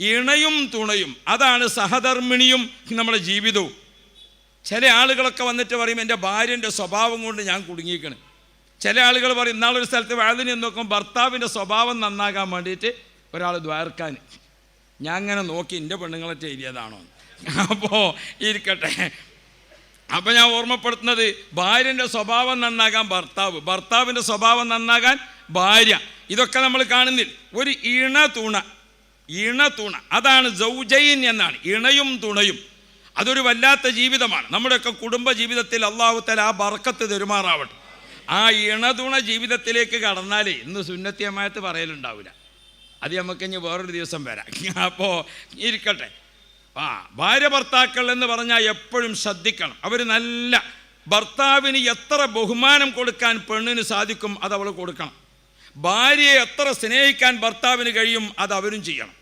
ഇണയും തുണയും, അതാണ് സഹധർമ്മിണിയും നമ്മുടെ ജീവിതവും. ചില ആളുകളൊക്കെ വന്നിട്ട് പറയും എൻ്റെ ഭാര്യൻ്റെ സ്വഭാവം കൊണ്ട് ഞാൻ കുടുങ്ങിയിരിക്കണം. ചില ആളുകൾ പറയും, ഇന്നാളൊരു സ്ഥലത്ത് വഴുതിന് നോക്കുമ്പോൾ ഭർത്താവിൻ്റെ സ്വഭാവം നന്നാകാൻ വേണ്ടിയിട്ട് ഒരാൾ ദ്വാരക്കാൻ, ഞാൻ അങ്ങനെ നോക്കി എൻ്റെ പെണ്ണുങ്ങളൊക്കെ എഴുതിയതാണോ. അപ്പോൾ ഇരിക്കട്ടെ. അപ്പം ഞാൻ ഓർമ്മപ്പെടുത്തുന്നത്, ഭാര്യൻ്റെ സ്വഭാവം നന്നാകാൻ ഭർത്താവ്, ഭർത്താവിൻ്റെ സ്വഭാവം നന്നാകാൻ ഭാര്യ. ഇതൊക്കെ നമ്മൾ കാണുന്നില്ല. ഒരു ഇണ തുണ അതാണ് സൗജൈൻ എന്നാണ്, ഇണയും തുണയും. അതൊരു വല്ലാത്ത ജീവിതമാണ്. നമ്മുടെയൊക്കെ കുടുംബ ജീവിതത്തിൽ അല്ലാഹു തആല ആ ബർക്കത്ത് തെരുമാറാവട്ടെ. ആ ഇണതുണ ജീവിതത്തിലേക്ക് കടന്നാലേ ഇന്ന് സുന്നത്തി ജമാഅത്ത് പറയലുണ്ടാവില്ല. അത് നമുക്ക് ഇനി വേറൊരു ദിവസം വരാം. അപ്പോൾ ഇരിക്കട്ടെ. ഭാര്യ ഭർത്താക്കൾ എന്ന് പറഞ്ഞാൽ എപ്പോഴും ശ്രദ്ധിക്കണം. അവർ നല്ല, ഭർത്താവിന് എത്ര ബഹുമാനം കൊടുക്കാൻ പെണ്ണിന് സാധിക്കും അത് അവൾ കൊടുക്കണം. ഭാര്യയെ എത്ര സ്നേഹിക്കാൻ ഭർത്താവിന് കഴിയും അത് അവരും ചെയ്യണം.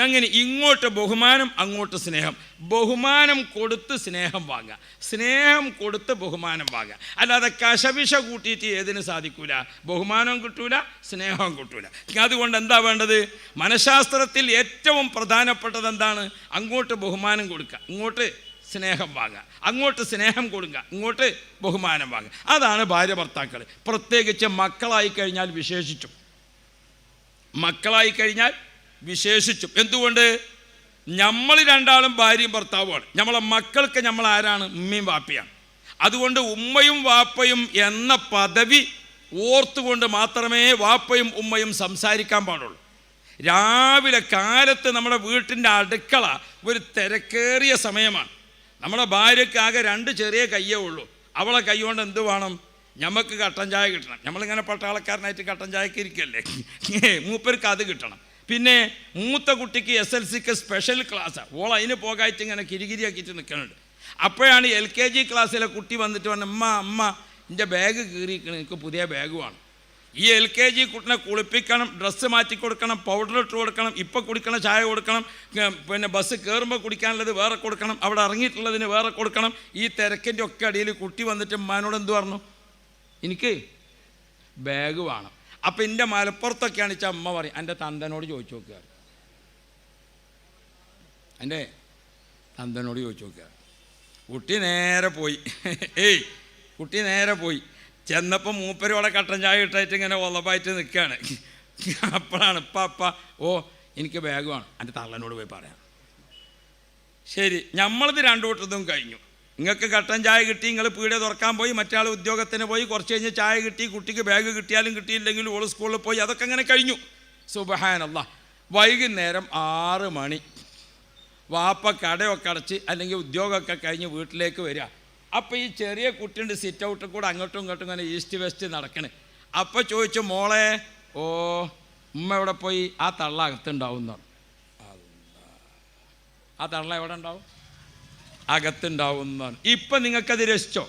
അങ്ങനെ ഇങ്ങോട്ട് ബഹുമാനം, അങ്ങോട്ട് സ്നേഹം. ബഹുമാനം കൊടുത്ത് സ്നേഹം വാങ്ങുക, സ്നേഹം കൊടുത്ത് ബഹുമാനം വാങ്ങുക. അല്ലാതെ കശവിശ കൂട്ടിയിട്ട് ഏതിന് സാധിക്കൂല. ബഹുമാനവും കിട്ടൂല, സ്നേഹവും കിട്ടൂല. അതുകൊണ്ട് എന്താ വേണ്ടത്? മനഃശാസ്ത്രത്തിൽ ഏറ്റവും പ്രധാനപ്പെട്ടത് എന്താണ്? അങ്ങോട്ട് ബഹുമാനം കൊടുക്കുക, ഇങ്ങോട്ട് സ്നേഹം വാങ്ങുക. അങ്ങോട്ട് സ്നേഹം കൊടുക്കുക, ഇങ്ങോട്ട് ബഹുമാനം വാങ്ങുക. അതാണ് ഭാര്യ ഭർത്താക്കൾ. പ്രത്യേകിച്ച് മക്കളായി കഴിഞ്ഞാൽ വിശേഷിച്ചും, വിശേഷിച്ചും. എന്തുകൊണ്ട്? നമ്മൾ രണ്ടാളും ഭാര്യയും ഭർത്താവുമാണ്. നമ്മളെ മക്കൾക്ക് നമ്മൾ ആരാണ്? ഉമ്മയും വാപ്പയാണ്. അതുകൊണ്ട് ഉമ്മയും വാപ്പയും എന്ന പദവി ഓർത്തുകൊണ്ട് മാത്രമേ വാപ്പയും ഉമ്മയും സംസാരിക്കാൻ പാടുള്ളൂ. രാവിലെ കാലത്ത് നമ്മുടെ വീട്ടിൻ്റെ അടുക്കള ഒരു തിരക്കേറിയ സമയമാണ്. നമ്മുടെ ഭാര്യയ്ക്ക് ആകെ 2 ചെറിയ കയ്യേ ഉള്ളൂ. അവളെ കൈ കൊണ്ട് എന്ത് വേണം? നമുക്ക് കട്ടൻ ചായ കിട്ടണം. നമ്മളിങ്ങനെ പട്ടാളക്കാരനായിട്ട് കട്ടൻ ചായക്ക് ഇരിക്കല്ലേ, മൂപ്പർക്ക് അത് കിട്ടണം. പിന്നെ മൂത്ത കുട്ടിക്ക് SLCക്ക് സ്പെഷ്യൽ ക്ലാസ്സാണ്. ഓൾ അതിന് പോകായിട്ട് ഇങ്ങനെ കിരികിരിയാക്കിയിട്ട് നിൽക്കുന്നുണ്ട്. അപ്പോഴാണ് LKG ക്ലാസ്സിലെ കുട്ടി വന്നിട്ട് പറഞ്ഞു, അമ്മ എൻ്റെ ബാഗ് കീറിയിരിക്കണം, എനിക്ക് പുതിയ ബാഗ് വേണം. ഈ LKG കുട്ടിനെ കുളിപ്പിക്കണം, ഡ്രസ്സ് മാറ്റി കൊടുക്കണം, പൗഡർ ഇട്ട് കൊടുക്കണം, ഇപ്പം കുടിക്കണം ചായ കൊടുക്കണം, പിന്നെ ബസ് കയറുമ്പോൾ കുടിക്കാനുള്ളത് വേറെ കൊടുക്കണം, അവിടെ ഇറങ്ങിയിട്ടുള്ളതിന് വേറെ കൊടുക്കണം. ഈ തിരക്കിൻ്റെ ഒക്കെ അടിയിൽ കുട്ടി വന്നിട്ട് ഉമ്മാനോട് എന്ത് പറഞ്ഞു? എനിക്ക് ബാഗ് വേണം. അപ്പം എൻ്റെ മലപ്പുറത്തൊക്കെയാണ് വെച്ചാൽ അമ്മ പറയും, എൻ്റെ തന്തനോട് ചോദിച്ചു നോക്കുക, എൻ്റെ തന്തനോട് ചോദിച്ചു നോക്കുക. കുട്ടി നേരെ പോയി ചെന്നപ്പോൾ മൂപ്പരോടെ കട്ടൻ ചായ ഇട്ടായിട്ട് ഇങ്ങനെ ഉളപ്പായിട്ട് നിൽക്കുകയാണ്. അപ്പോഴാണ് അപ്പ എനിക്ക് ബാഗ് വേണം, എൻ്റെ തള്ളനോട് പോയി പറയാം. ശരി, നമ്മളിത് 2 കൂട്ടത്തും കഴിഞ്ഞു. നിങ്ങൾക്ക് കട്ടൻ ചായ കിട്ടി, നിങ്ങൾ പീടിക തുറക്കാൻ പോയി, മറ്റാൾ ഉദ്യോഗത്തിന് പോയി, കുറച്ച് കഴിഞ്ഞ് ചായ കിട്ടി, കുട്ടിക്ക് ബാഗ് കിട്ടിയാലും കിട്ടിയില്ലെങ്കിലും ഓൾ സ്കൂളിൽ പോയി, അതൊക്കെ അങ്ങനെ കഴിഞ്ഞു. സുബ്ഹാനല്ലാഹ്. വൈകുന്നേരം 6 മണി, വാപ്പ കടയൊക്കെ അടച്ച് അല്ലെങ്കിൽ ഉദ്യോഗമൊക്കെ കഴിഞ്ഞ് വീട്ടിലേക്ക് വരിക. അപ്പോൾ ഈ ചെറിയ കുട്ടിയുണ്ട് സിറ്റ് ഔട്ടിൽ കൂടെ അങ്ങോട്ടും ഇങ്ങോട്ടും ഇങ്ങനെ ഈസ്റ്റ് വെസ്റ്റ് നടക്കണേ. അപ്പോൾ ചോദിച്ചു, മോളെ ഉമ്മ എവിടെ പോയി? ആ തള്ള അകത്തുണ്ടാവും എന്ന് പറഞ്ഞു. ആ തള്ള എവിടെ ഉണ്ടാവും? അകത്തുണ്ടാവും എന്ന് പറഞ്ഞു. ഇപ്പം നിങ്ങൾക്കത് രസിച്ചോ?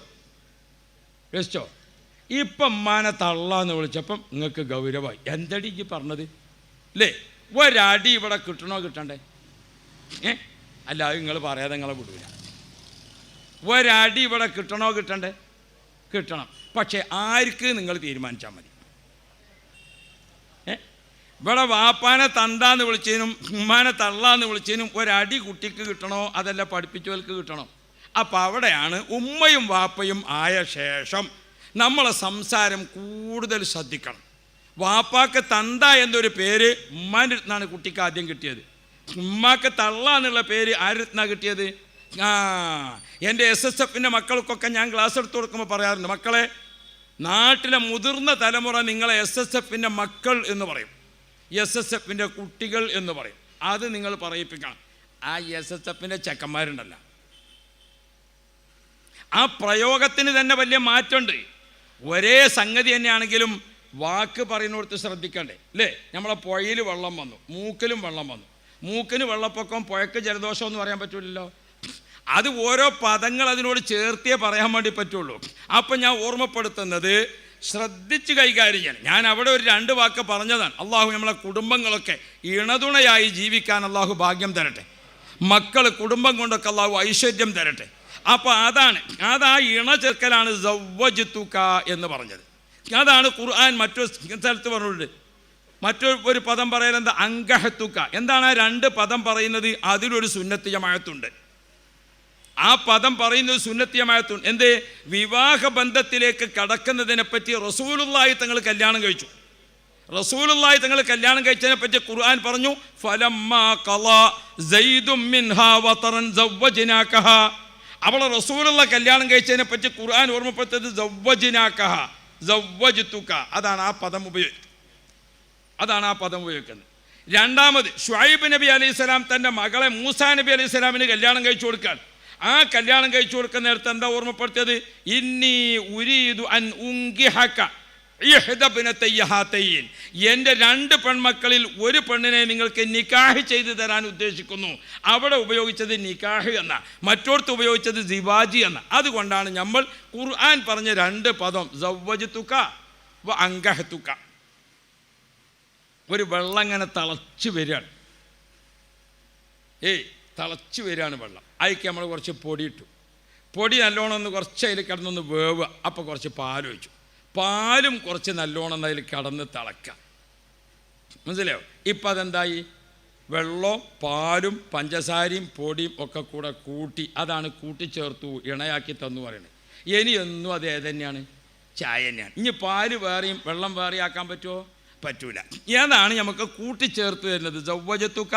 ഇപ്പം ഉമ്മാനെ തള്ളാന്ന് വിളിച്ചപ്പം നിങ്ങൾക്ക് ഗൗരവമായി. എന്തടി ഈ പറഞ്ഞത് അല്ലേ? ഒരടി ഇവിടെ കിട്ടണോ കിട്ടണ്ടേ? അല്ല, അത് നിങ്ങൾ പറയാതെ നിങ്ങളെ വിടൂല. ഒരടി ഇവിടെ കിട്ടണോ കിട്ടണ്ടേ? കിട്ടണം. പക്ഷെ ആർക്ക് നിങ്ങൾ തീരുമാനിച്ചാൽ മതി. ഇവിടെ വാപ്പാനെ തന്താന്ന് വിളിച്ചതിനും ഉമ്മാനെ തള്ളാന്ന് വിളിച്ചതിനും ഒരടി കുട്ടിക്ക് കിട്ടണോ അതല്ല പഠിപ്പിച്ചവർക്ക് കിട്ടണോ? അപ്പം അവിടെയാണ് ഉമ്മയും വാപ്പയും ആയ ശേഷം നമ്മളെ സംസാരം കൂടുതൽ ശ്രദ്ധിക്കണം. വാപ്പാക്ക് തന്ത എന്നൊരു പേര് ഉമ്മാൻ്റെ അടുത്താണ് കുട്ടിക്ക് ആദ്യം കിട്ടിയത്. ഉമ്മാക്ക് തള്ള എന്നുള്ള പേര് ആരുടെ അടുത്താണ് കിട്ടിയത്? എൻ്റെ SSFൻ്റെ മക്കൾക്കൊക്കെ ഞാൻ ക്ലാസ് എടുത്ത് കൊടുക്കുമ്പോൾ പറയാറുണ്ട്, മക്കളെ, നാട്ടിലെ മുതിർന്ന തലമുറ നിങ്ങളെ SSFൻ്റെ മക്കൾ എന്ന് പറയും, SSFൻ്റെ കുട്ടികൾ എന്ന് പറയും. അത് നിങ്ങൾ പറയിപ്പിക്കണം. ആ SSFൻ്റെ ചെക്കന്മാരുണ്ടല്ലോ, ആ പ്രയോഗത്തിന് തന്നെ വലിയ മാറ്റമുണ്ട്. ഒരേ സംഗതി തന്നെയാണെങ്കിലും വാക്ക് പറയുന്നിടത്ത് ശ്രദ്ധിക്കണ്ടേ അല്ലേ? നമ്മളെ പുഴയിൽ വെള്ളം വന്നു, മൂക്കിലും വെള്ളം വന്നു. മൂക്കിന് വെള്ളപ്പൊക്കം, പുഴയ്ക്ക് ജലദോഷം എന്ന് പറയാൻ പറ്റില്ലല്ലോ. അത് ഓരോ പദങ്ങൾ അതിനോട് ചേർത്തേ പറയാൻ വേണ്ടി പറ്റുള്ളൂ. അപ്പം ഞാൻ ഓർമ്മപ്പെടുത്തുന്നത് ശ്രദ്ധിച്ച് കൈകാര്യം ചെയ്യണം. ഞാൻ അവിടെ ഒരു 2 വാക്ക് പറഞ്ഞതാണ്. അള്ളാഹു നമ്മളെ കുടുംബങ്ങളൊക്കെ ഇണതുണയായി ജീവിക്കാൻ അള്ളാഹു ഭാഗ്യം തരട്ടെ. മക്കൾ കുടുംബം കൊണ്ടൊക്കെ അള്ളാഹു ഐശ്വര്യം തരട്ടെ. അപ്പോൾ അതാ ഇണ ചേർക്കലാണ് സവ്വജ്തുക എന്ന് പറഞ്ഞത്. അതാണ് ഖുർആൻ മറ്റൊരു സ്ഥലത്ത് പറഞ്ഞിട്ടുണ്ട്, മറ്റൊരു പദം പറയുന്നത് എന്താ? അങ്കഹത്തുക്ക. എന്താണ് ആ രണ്ട് പദം പറയുന്നത്? അതിലൊരു സുന്നത്ത് ജമാഅത്തുണ്ട്. ആ പദം പറയുന്നത് സുന്നത്ത് ജമാഅത്തുണ്ട്. എന്ത്? വിവാഹ ബന്ധത്തിലേക്ക് കടക്കുന്നതിനെ പറ്റി റസൂലുള്ളാഹി തങ്ങൾ കല്യാണം കഴിച്ചു. റസൂലുള്ളാഹി തങ്ങൾ കല്യാണം കഴിച്ചതിനെ പറ്റി ഖുർആൻ പറഞ്ഞു, ഫലമ്മാ ഖളാ സൈദും മിൻഹാ വതറൻ സവ്വജ്നാകഹ. അവളെ റസൂലുള്ള കല്യാണം കഴിച്ചതിനെ പറ്റി ഖുർആൻ ഓർമ്മപ്പെടുത്തത് സവ്വജ്നാകഹ, സവ്വജ്തുക. അതാണ് ആ പദം ഉപയോഗിക്കുന്നത്. രണ്ടാമത് ശുഐബ് നബി അലൈഹിസ്സലാം തൻ്റെ മകളെ മൂസാ നബി അലൈഹിസ്സലാമിന് കല്യാണം കഴിച്ചു കൊടുക്കാൻ. ആ കല്യാണം കഴിച്ചു കൊടുക്കുന്ന നേരത്തെ എന്താ ഓർമ്മപ്പെടുത്തിയത്? ഇന്നി ഉരീദു അൻ ഉൻകിഹക ഇഹ്ദബ്നതയ്യ ഹാതൈൻ. എൻ്റെ രണ്ട് പെൺമക്കളിൽ ഒരു പെണ്ണിനെ നിങ്ങൾക്ക് നിക്കാഹ് ചെയ്തു തരാൻ ഉദ്ദേശിക്കുന്നു. അവിടെ ഉപയോഗിച്ചത് നിക്കാഹ് എന്ന, മറ്റോടത്ത് ഉപയോഗിച്ചത് സിവാജി എന്ന. അതുകൊണ്ടാണ് നമ്മൾ ഖുർആൻ പറഞ്ഞ രണ്ട് പദം സവ്വജ്തുക വ അങ്കഹതുക. ഒരു വെള്ളം ഇങ്ങനെ തിളച്ച് വരികയാണ്. തിളച്ച് വരികയാണ് വെള്ളം. അതിലേക്ക് നമ്മൾ കുറച്ച് പൊടി ഇട്ടു. പൊടി നല്ലോണം ഒന്ന് കുറച്ച് അതിൽ കിടന്നൊന്ന് വേവുക. അപ്പോൾ കുറച്ച് പാലൊഴിച്ചു. പാലും കുറച്ച് നല്ലോണം അതിൽ കിടന്ന് തിളക്കുക. മനസ്സിലായോ? ഇപ്പം അതെന്തായി? വെള്ളവും പാലും പഞ്ചസാരയും പൊടിയും ഒക്കെ കൂടെ കൂട്ടി, അതാണ് കൂട്ടിച്ചേർത്തു, ഇണയാക്കി തന്നു പറയുന്നത്. ഇനി എന്നും അത് ഏതന്നെയാണ്? ചായ തന്നെയാണ്. ഇനി പാല് വേറെയും വെള്ളം വേറെയും ആക്കാൻ പറ്റുമോ? പറ്റൂല. ഏതാണ് നമുക്ക് കൂട്ടിച്ചേർത്ത് തരുന്നത്? സവ്വജത്തുക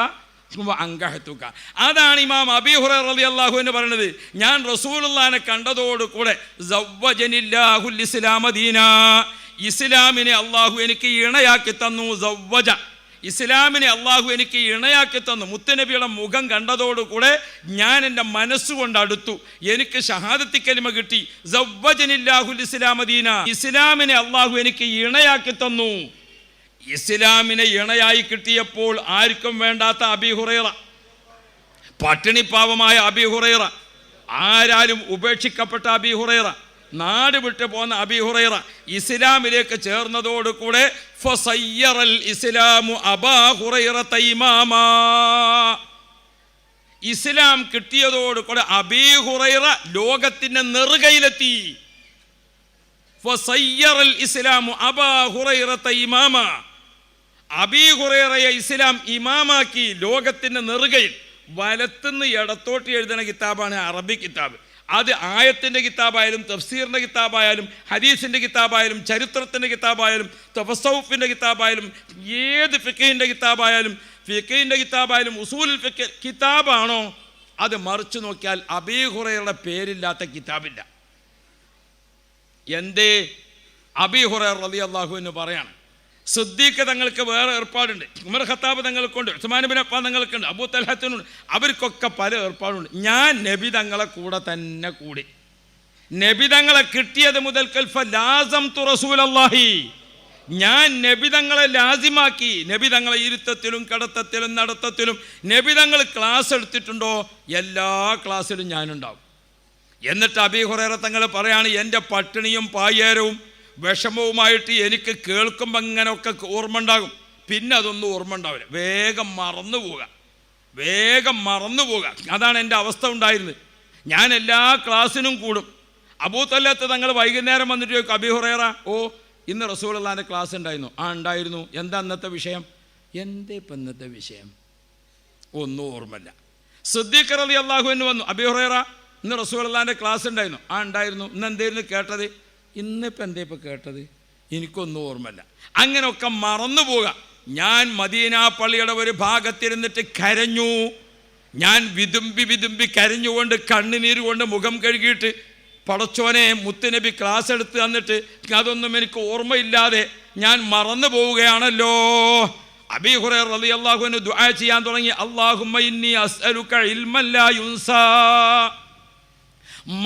അങ്കഹത്തുക. അതാണ് ഇമാം അബീ ഹുറൈറ റളിയല്ലാഹു അൻഹു പറയുന്നത്, ഞാൻ റസൂലുള്ളാഹിനെ കണ്ടതോടുകൂടെ സവ്വജനില്ലാഹുൽ ഇസ്ലാമ ദീനാ, ഇസ്ലാമിനെ അള്ളാഹു എനിക്ക് ഇണയാക്കി തന്നു. സവ്വജ, ഇസ്ലാമിനെ അള്ളാഹു എനിക്ക് ഇണയാക്കി തന്നു. മുത്തുനബിയുടെ മുഖം കണ്ടതോടുകൂടെ ഞാൻ എൻ്റെ മനസ്സുകൊണ്ട് അടുത്തു. എനിക്ക് ഷഹാദത്തി കലിമ കിട്ടി. സവ്വജനില്ലാഹുൽ ഇസ്ലാമ ദീനാ, ഇസ്ലാമിനെ അള്ളാഹു എനിക്ക് ഇണയാക്കി തന്നു. ഇസ്ലാമിനെ ഇണയായി കിട്ടിയപ്പോൾ ആർക്കും വേണ്ടാത്ത അബീ ഹുറൈറ, പട്ടിണിപ്പാവമായ അബീ ഹുറൈറ, ആരാലും ഉപേക്ഷിക്കപ്പെട്ട അബീ ഹുറൈറ, നാട് വിട്ടു പോന്ന അബീ ഹുറൈറ ഇസ്ലാമിലേക്ക് ചേർന്നതോടുകൂടെ ഫസയ്യറൽ ഇസ്ലാമു അബാ ഹുറൈറത ഇമാമാ, ഇസ്ലാം കിട്ടിയതോടുകൂടെ അബീ ഹുറൈറ ലോകത്തിന്റെ നെറുകയിലെത്തി. ഫസയ്യറൽ ഇസ്ലാമു അബാ ഹുറൈറത ഇമാമാ, അബീ ഹുറൈറയെ ഇസ്ലാം ഇമാമാക്കി ലോകത്തിന്റെ നെറുകയിൽ. വലത്തുനിന്ന് ഇടത്തോട്ട് എഴുതുന്ന കിതാബാണ് അറബി കിതാബ്. അത് ആയത്തിൻ്റെ കിതാബായാലും തഫ്സീറിൻ്റെ കിതാബായാലും ഹദീസിൻ്റെ കിതാബായാലും ചരിത്രത്തിൻ്റെ കിതാബായാലും തഫസ്സൗഫിൻ്റെ കിതാബായാലും ഏത് ഫിഖിൻ്റെ കിതാബായാലും ഉസൂലുൽ ഫിഖ് കിതാബാണോ അത് മറിച്ചു നോക്കിയാൽ അബീ ഹുറൈറയുടെ പേരില്ലാത്ത കിതാബില്ല. എന്തേ? അബീ ഹുറൈറ റളിയല്ലാഹു അൻഹു പറയാണ്, സിദ്ദീഖ് തങ്ങൾക്ക് വേറെ ഏർപ്പാടുണ്ട്, ഉമർ ഖത്താബ് തങ്ങൾക്കുണ്ട്, ഉസ്മാൻ ഇബ്നു അഫ്ഫാൻ തങ്ങൾക്കുണ്ട്, അബൂ തൽഹത്തിനുണ്ട്, അവർക്കൊക്കെ പല ഏർപ്പാടുണ്ട്. ഞാൻ നബി തങ്ങളെ കൂടെ തന്നെ കൂടി. നബി തങ്ങളെ കിട്ടിയത് മുതൽക്കൽ ഫലാസംതു റസൂലല്ലാഹി, ഞാൻ നബി തങ്ങളെ ലാസിമാക്കി. നബി തങ്ങളെ ഇരുത്തത്തിലും കടത്തത്തിലും നടത്തത്തിലും നബി തങ്ങൾ ക്ലാസ് എടുത്തിട്ടുണ്ടോ? എല്ലാ ക്ലാസ്സിലും ഞാനുണ്ടാവും. എന്നിട്ട് അബീ ഹുറൈറ തങ്ങൾ പറയാണ്, എൻ്റെ പട്ടിണിയും പായേരവും വിഷമവുമായിട്ട് എനിക്ക് കേൾക്കുമ്പോൾ അങ്ങനെയൊക്കെ ഓർമ്മ ഉണ്ടാകും, പിന്നെ അതൊന്നും ഓർമ്മ ഉണ്ടാവില്ല, വേഗം മറന്നു പോവുക. അതാണ് എൻ്റെ അവസ്ഥ ഉണ്ടായിരുന്നത്. ഞാൻ എല്ലാ ക്ലാസ്സിനും കൂടും. അബൂ തൽഹത്ത് തങ്ങൾ വൈകുന്നേരം വന്നിട്ട് ചോദിക്കും, അബീ ഹുറൈറ, ഓ ഇന്ന് റസൂലുള്ളാഹിൻ്റെ ക്ലാസ് ഉണ്ടായിരുന്നു? ആ ഉണ്ടായിരുന്നു. എന്താ അന്നത്തെ വിഷയം? എന്തേ ഇപ്പം ഇന്നത്തെ വിഷയം? ഒന്നും ഓർമ്മയില്ല. സിദ്ദീഖ് റളിയല്ലാഹു അൻഹു വന്നു, അബീ ഹുറൈറ ഇന്ന് റസൂലുള്ളാഹിൻ്റെ ക്ലാസ് ഉണ്ടായിരുന്നു? ആ ഉണ്ടായിരുന്നു. ഇന്ന് എന്തായിരുന്നു കേട്ടത്? ഇന്നിപ്പോൾ എന്തേ ഇപ്പം കേട്ടത്? എനിക്കൊന്നും ഓർമ്മയില്ല. അങ്ങനെയൊക്കെ മറന്നു പോവുക. ഞാൻ മദീന പള്ളിയുടെ ഒരു ഭാഗത്തിരുന്നിട്ട് കരഞ്ഞു. ഞാൻ വിതുമ്പി കരഞ്ഞുകൊണ്ട് കണ്ണുനീര് കൊണ്ട് മുഖം കഴുകിയിട്ട്, പടച്ചോനെ മുത്തുനബി ക്ലാസ് എടുത്ത് തന്നിട്ട് അതൊന്നും എനിക്ക് ഓർമ്മയില്ലാതെ ഞാൻ മറന്നു പോവുകയാണല്ലോ. അബീ ഹുറൈറ റളിയല്ലാഹു അൻഹു ദുആ ചെയ്യാൻ തുടങ്ങി, അല്ലാഹുമ്മ ഇന്നി അസ്അലുക ഇൽമൻ ലാ യുൻസാ,